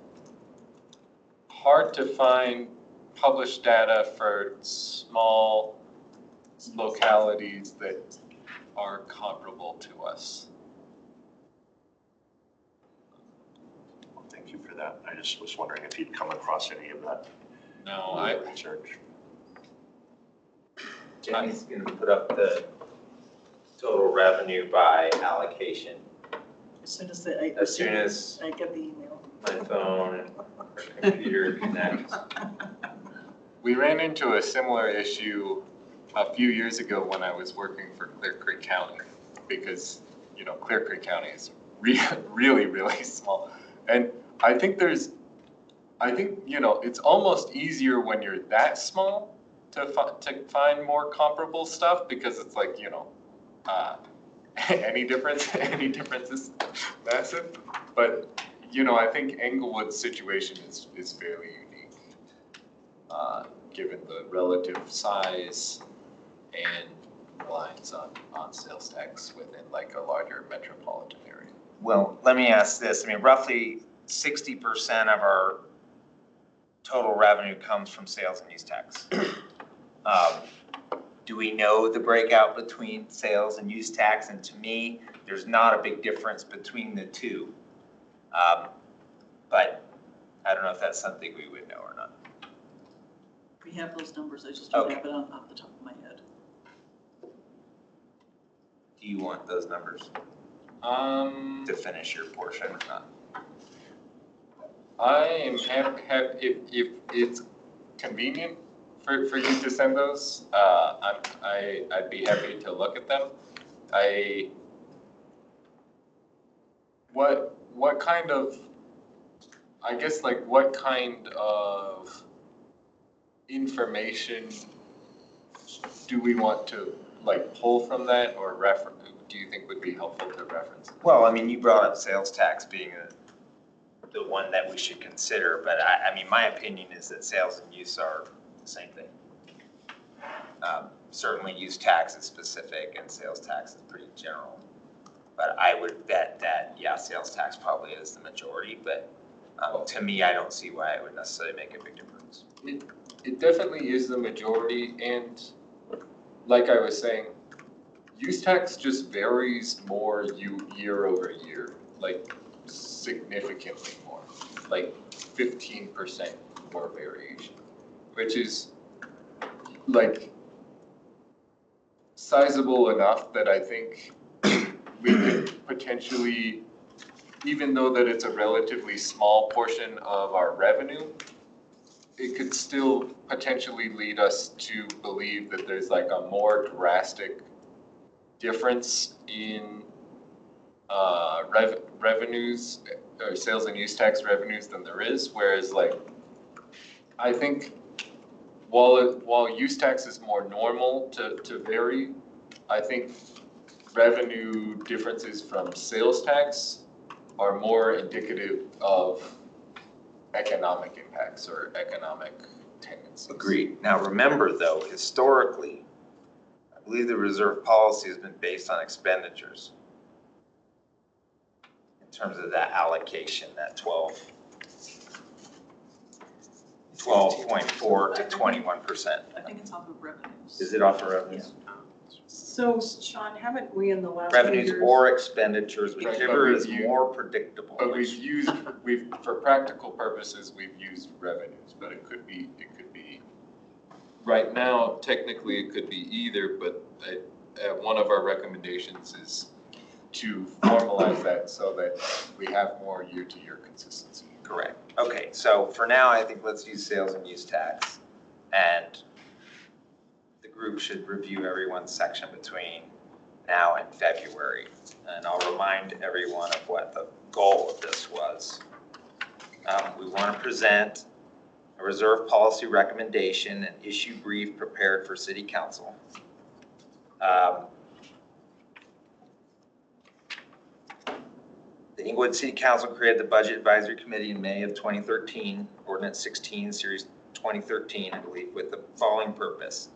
hard to find published data for small localities that are comparable to us. Well, thank you for that. I just was wondering if you'd come across any of that. No, research. Jenny's gonna put up the total revenue by allocation As soon as as soon as I get the email. my phone and computer connects. We ran into a similar issue a few years ago when I was working for Clear Creek County, because, you know, Clear Creek County is really, really small. And I think, you know, it's almost easier when you're that small to find more comparable stuff, because it's like, you know, any difference is massive. But, you know, I think Englewood's situation is fairly unique, given the relative size and reliance on sales tax within like a larger metropolitan area. Well, let me ask this. I mean, roughly 60% of our total revenue comes from sales and use tax. Do we know the breakout between sales and use tax? And to me, there's not a big difference between the two. But I don't know if that's something we would know or not. We have those numbers, I just don't have it off the top of my head. Do you want those numbers to finish your portion or not? I am happy if it's convenient for you to send those. I'd be happy to look at them. What kind of, I guess, like what kind of information do we want to like pull from that, or do you think would be helpful to reference? Well, I mean, you brought up sales tax being the one that we should consider, but I mean, my opinion is that sales and use are the same thing. Certainly use tax is specific and sales tax is pretty general. But I would bet that, yeah, sales tax probably is the majority, but to me, I don't see why it would necessarily make a big difference. It definitely is the majority, and like I was saying, use tax just varies more year over year, like significantly more, like 15% more variation, which is like sizable enough that I think we could potentially even though that it's a relatively small portion of our revenue, it could still potentially lead us to believe that there's like a more drastic difference in revenues or sales and use tax revenues than there is, whereas like, I think while use tax is more normal to vary, I think revenue differences from sales tax are more indicative of economic impacts or economic tendencies. Agreed. Now, remember though, historically, I believe the reserve policy has been based on expenditures in terms of that allocation, that 12.4 to 21%. I think it's off of revenues. Is it off of revenues? So Sean, haven't we in the last few Revenues years? or expenditures, Right, whichever but is more predictable. But for practical purposes, we've used revenues, but it could be, right now, technically, it could be either, but one of our recommendations is to formalize that so that we have more year-to-year consistency. Correct. Okay, so for now, I think let's use sales and use tax. And the group should review everyone's section between now and February. And I'll remind everyone of what the goal of this was. We want to present a reserve policy recommendation and issue brief prepared for City Council. The Inglewood City Council created the Budget Advisory Committee in May of 2013, Ordinance 16, Series 2013, I believe, with the following purpose.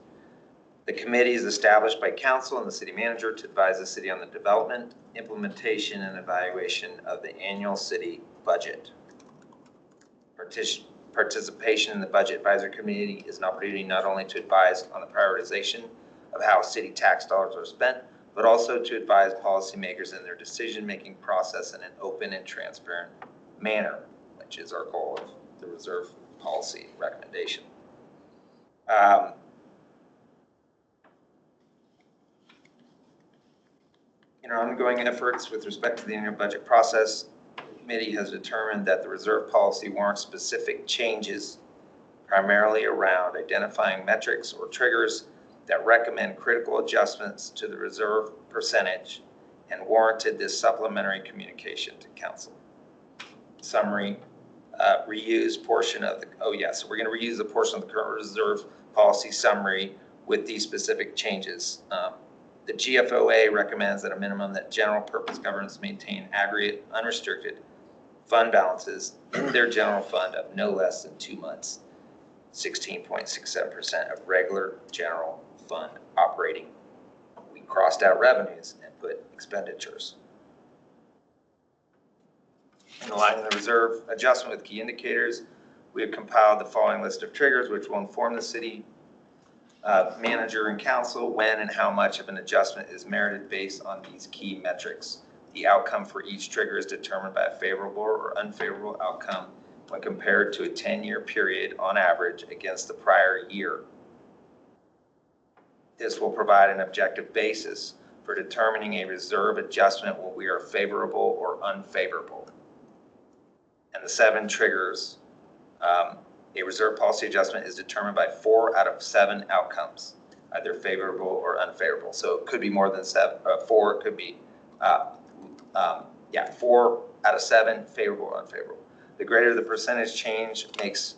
The committee is established by council and the city manager to advise the city on the development, implementation, and evaluation of the annual city budget. Participation in the Budget Advisory Committee is an opportunity not only to advise on the prioritization of how city tax dollars are spent, but also to advise policymakers in their decision-making process in an open and transparent manner, which is our goal of the reserve policy recommendation. In our ongoing efforts with respect to the annual budget process, the committee has determined that the reserve policy warrants specific changes, primarily around identifying metrics or triggers that recommend critical adjustments to the reserve percentage and warranted this supplementary communication to council. Summary, reuse portion of the, so we're going to reuse the portion of the current reserve policy summary with these specific changes. The GFOA recommends that a minimum that general purpose governments maintain aggregate unrestricted fund balances in their general fund of no less than 2 months, 16.67% of regular general fund operating. We crossed out revenues and put expenditures. In aligning the reserve adjustment with key indicators, we have compiled the following list of triggers which will inform the city manager and council when and how much of an adjustment is merited based on these key metrics. The outcome for each trigger is determined by a favorable or unfavorable outcome when compared to a 10-year period on average against the prior year. This will provide an objective basis for determining a reserve adjustment when we are favorable or unfavorable. And the 7 triggers, a reserve policy adjustment is determined by 4 out of 7 outcomes, either favorable or unfavorable. So it could be more than 4, it could be, 4 out of 7, favorable or unfavorable. The greater the percentage change makes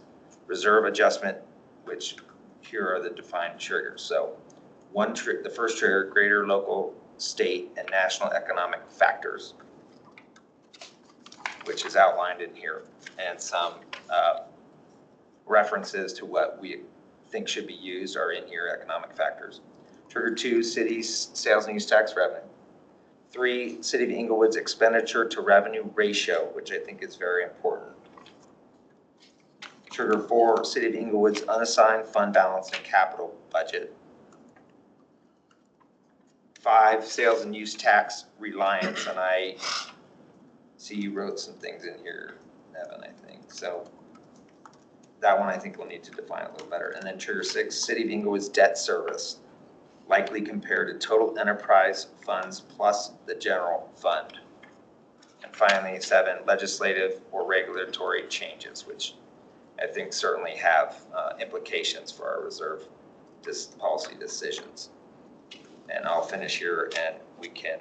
reserve adjustment, which here are the defined triggers. So the first trigger, greater local, state, and national economic factors, which is outlined in here, and some references to what we think should be used are in here, economic factors. Trigger 2, city's sales and use tax revenue. 3, City of Inglewood's expenditure to revenue ratio, which I think is very important. Trigger 4, City of Inglewood's unassigned fund balance and capital budget. 5, sales and use tax reliance, and I see you wrote some things in here, Evan, I think. So that one I think we'll need to define a little better. And then trigger 6, City of Inglewood's debt service, likely compared to total enterprise funds plus the general fund. And finally, 7, legislative or regulatory changes, which I think certainly have implications for our reserve policy decisions. And I'll finish here and we can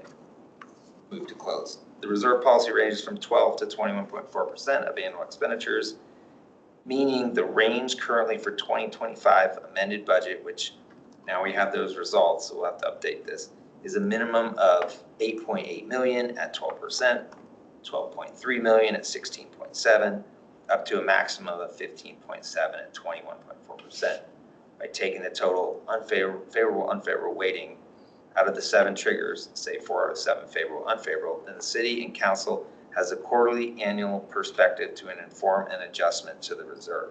move to close. The reserve policy ranges from 12 to 21.4% of annual expenditures, meaning the range currently for 2025 amended budget, which now we have those results, so we'll have to update this, is a minimum of 8.8 million at 12%, 12.3 million at 16.7%, up to a maximum of 15.7 at 21.4%. By taking the total unfavorable weighting out of the 7 triggers, say 4 out of 7 favorable, unfavorable, then the city and council has a quarterly annual perspective to inform an adjustment to the reserve.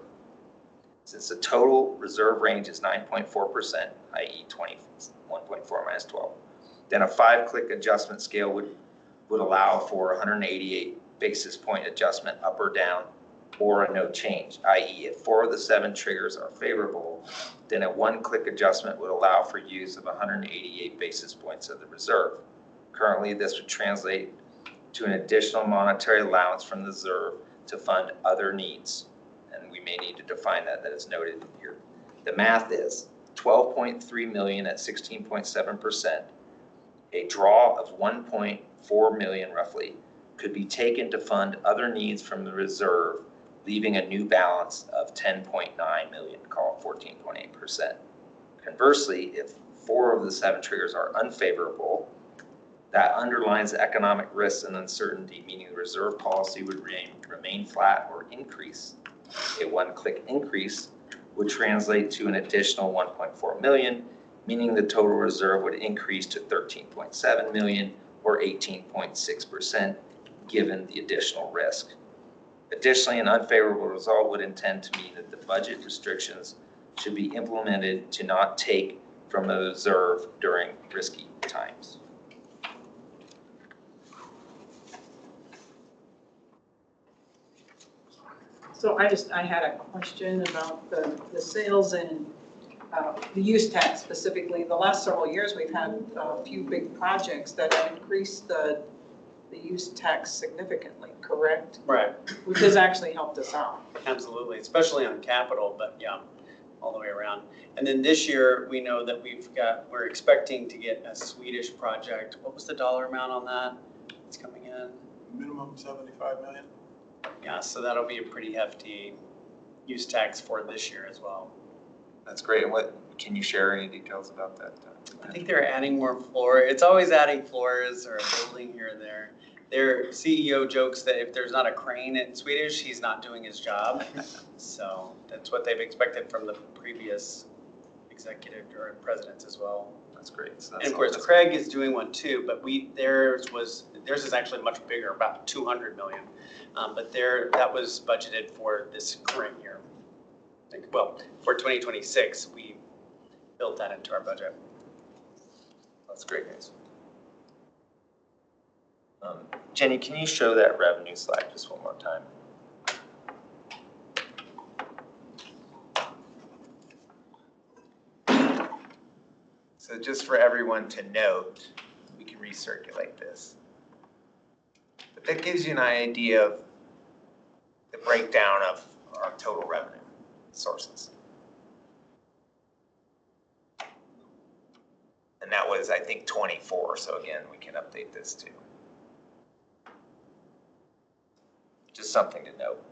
Since the total reserve range is 9.4%, i.e. 21.4 minus 12, then a 5-click adjustment scale would allow for 188 basis point adjustment up or down, or a no change, i.e. if 4 of the 7 triggers are favorable, then a 1-click adjustment would allow for use of 188 basis points of the reserve. Currently, this would translate to an additional monetary allowance from the reserve to fund other needs. And we may need to define that is noted here. The math is 12.3 million at 16.7%. A draw of 1.4 million roughly could be taken to fund other needs from the reserve, leaving a new balance of 10.9 million, call it 14.8%. Conversely, if 4 of the 7 triggers are unfavorable, that underlines the economic risks and uncertainty, meaning the reserve policy would remain flat or increase. A 1-click increase would translate to an additional 1.4 million, meaning the total reserve would increase to 13.7 million or 18.6%, given the additional risk. Additionally, an unfavorable result would intend to mean that the budget restrictions should be implemented to not take from the reserve during risky times. So I had a question about the sales and the use tax specifically. The last several years, we've had a few big projects that have increased the use tax significantly, correct? Right, Which has actually helped us out. absolutely, especially on capital, but yeah, all the way around. And then this year, we know that we're expecting to get a Swedish project. What was the dollar amount on that? It's coming in. Minimum 75 million. Yeah, so that'll be a pretty hefty use tax for this year as well. That's great. And can you share any details about that? I think they're adding more floor. It's always adding floors or a building here and there. Their CEO jokes that if there's not a crane in Swedish, he's not doing his job. So that's what they've expected from the previous executive or presidents as well. That's great. So And of course, Craig is doing one too, but theirs is actually much bigger, about 200 million. But that was budgeted for this current year. Well, for 2026, we built that into our budget. That's great news. Jenny, can you show that revenue slide just one more time? So just for everyone to note, we can recirculate this. But that gives you an idea of the breakdown of our total revenue sources. And that was, I think, 24. So again, we can update this too. Just something to note.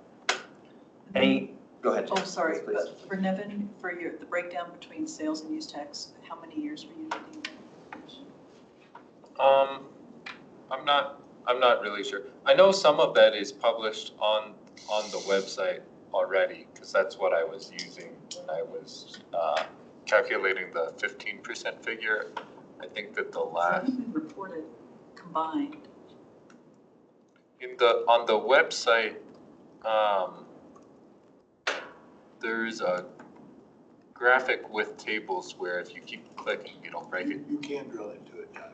Go ahead, Jen. Oh, sorry, Please. but for Nevin, for the breakdown between sales and use tax, how many years were you looking at? I'm not really sure. I know some of that is published on the website already, because that's what I was using when I was calculating the 15% figure. I think that the last. It's been reported combined. On the website, there's a graphic with tables where if you keep clicking, it'll break it. You can drill into it, yeah.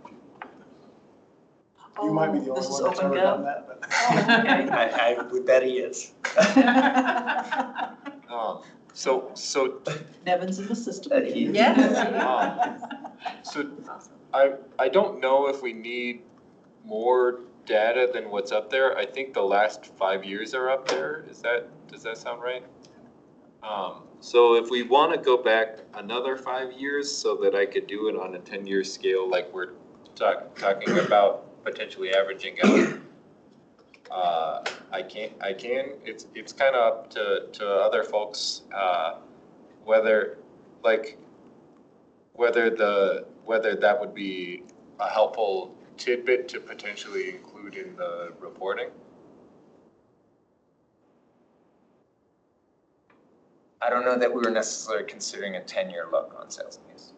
You might be the only one that's ever done that, but. I would bet he is. So Nevin's in the system. Yes. So I don't know if we need more data than what's up there. I think the last 5 years are up there. Does that sound right? So if we want to go back another 5 years so that I could do it on a 10-year scale, like we're talking about potentially averaging out, I can, it's kind of up to other folks, whether that would be a helpful tidbit to potentially include in the reporting. I don't know that we were necessarily considering a 10-year look on sales and use.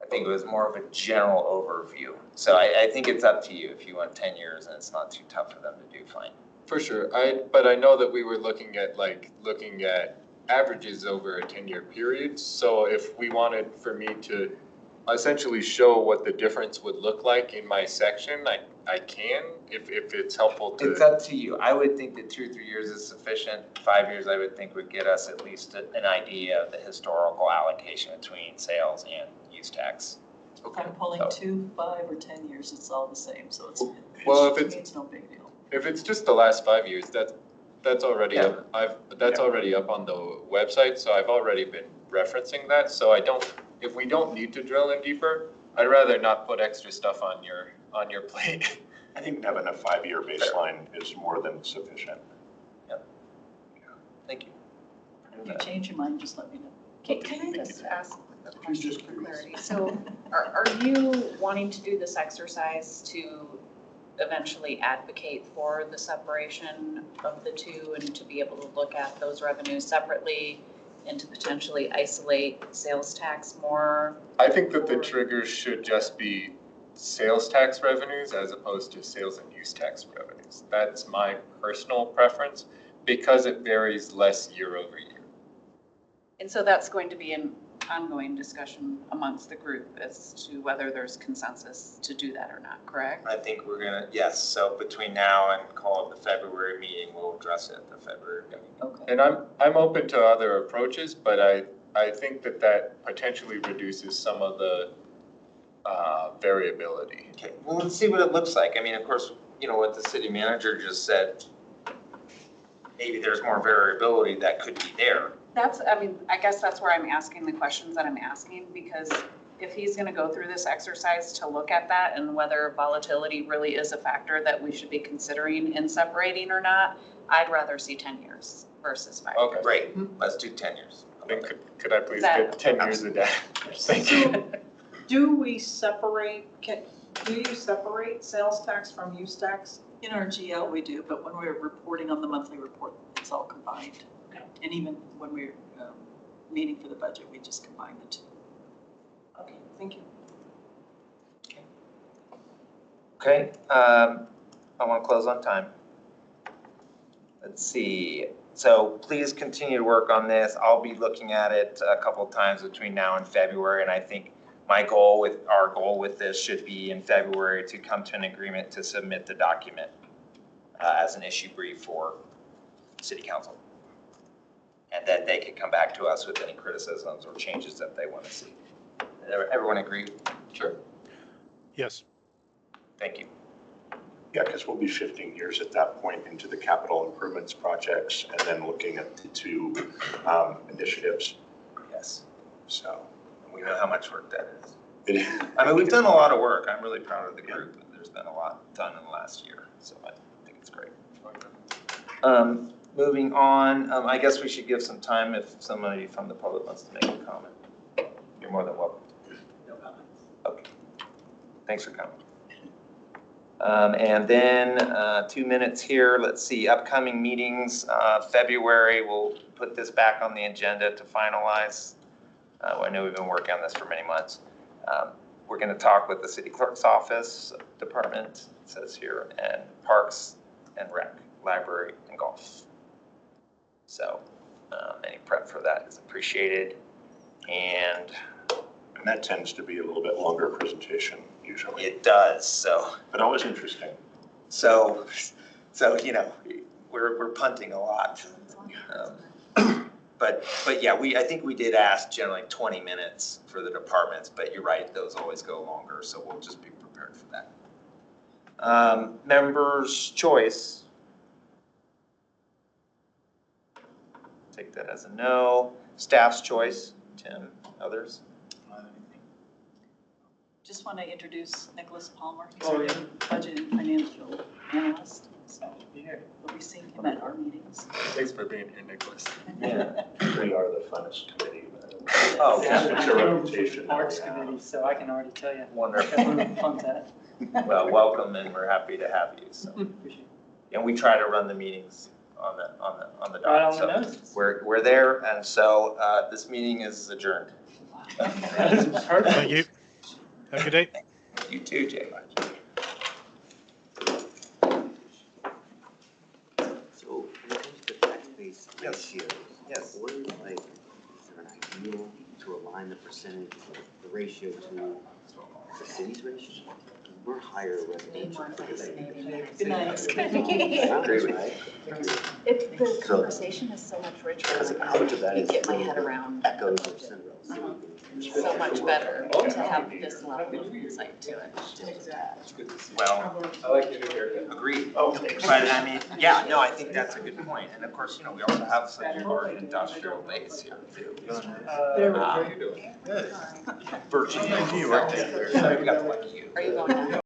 I think it was more of a general overview. So I think it's up to you. If you want 10 years and it's not too tough for them to do, fine. For sure. But I know that we were looking at averages over a 10-year period. So if we wanted for me to essentially show what the difference would look like in my section, I can, if it's helpful to. It's up to you. I would think that 2 or 3 years is sufficient. 5 years, I would think, would get us at least an idea of the historical allocation between sales and use tax. If I'm pulling 2, 5, or 10 years, it's all the same, so it's, Well, to me, it's no big deal. If it's just the last 5 years, that's already Yeah. up. That's already up on the website, so I've already been referencing that. So if we don't need to drill in deeper, I'd rather not put extra stuff on your plate. I think having a 5-year baseline is more than sufficient. Thank you. If you change your mind, just let me know. Can I just ask a question for clarity? So are you wanting to do this exercise to eventually advocate for the separation of the two and to be able to look at those revenues separately and to potentially isolate sales tax more? I think that the triggers should just be sales tax revenues as opposed to sales and use tax revenues. That's my personal preference because it varies less year over year. And so that's going to be an ongoing discussion amongst the group as to whether there's consensus to do that or not, correct? I think we're gonna, yes, so between now and call it the February meeting, we'll address it at the February meeting. Okay. And I'm open to other approaches, but I think that potentially reduces some of the variability. Okay, well, let's see what it looks like. I mean, of course, you know, what the city manager just said, maybe there's more variability that could be there. I guess that's where I'm asking the questions that I'm asking, because if he's gonna go through this exercise to look at that and whether volatility really is a factor that we should be considering in separating or not, I'd rather see 10 years versus 5 years. Okay. Great, let's do 10 years. Then could I please That- get 10 years of data? Thank you. Do we separate, do you separate sales tax from use tax? In our GL, we do, but when we're reporting on the monthly report, it's all combined. And even when we're meeting for the budget, we just combine the two. Okay, thank you. Okay, I want to close on time. Let's see, so please continue to work on this. I'll be looking at it a couple of times between now and February, and I think our goal with this should be in February to come to an agreement to submit the document as an issue brief for City Council. And then they can come back to us with any criticisms or changes that they want to see. Everyone agree? Sure. Yes. Thank you. Yeah, because we'll be shifting gears at that point into the capital improvements projects and then looking at the 2 initiatives. Yes. So We know how much work that is. it, I mean, we've done a lot of work. I'm really proud of the group. There's been a lot done in the last year, so I think it's great. Moving on, I guess we should give some time if somebody from the public wants to make a comment. You're more than welcome. No comments. Okay. Thanks for coming. And then 2 minutes here. Let's see, upcoming meetings, February, we'll put this back on the agenda to finalize. I know we've been working on this for many months. We're going to talk with the city clerk's office department, it says here, and parks and rec, library and golf. So any prep for that is appreciated. And that tends to be a little bit longer presentation usually. it does, so. But always interesting. So you know, we're punting a lot. But yeah, I think we did ask generally 20 minutes for the departments, but you're right, those always go longer, so we'll just be prepared for that. Members' choice. Take that as a no. Staff's choice. Tim, others? Just want to introduce Nicholas Palmer. He's Oh, our yeah. new budget and financial analyst. So Here. we'll be seeing him at our meetings. Thanks for being here, Nicholas. Yeah. We are the funnest committee. Oh, Yeah, It's I a came over reputation from that we Parks have. Committee, so I can already tell you. wonderful. That's one of the fun's at it. Well, welcome, and we're happy to have you. So, Appreciate it. and we try to run the meetings on the Right dot. on the So nose. we're there, and so this meeting is adjourned. That is perfect. Thank you. Have a good day. You too, Jay. So when it comes to tax-based Yes. ratios. Yes. What is like, is there an ideal to align the percentage, the ratio to the city's ratio? We're higher residential. Good night. Agree with Right? It, the So- conversation is so much richer Because when how much of that you is get my really head the around echoes of Central City? so much better to have this level of insight to it. Well, I like your new haircut. agreed. But I mean, yeah, no, I think that's a good point. And of course, we also have such a large industrial base here too. How you doing? Virginia, we got like you. Are you going down?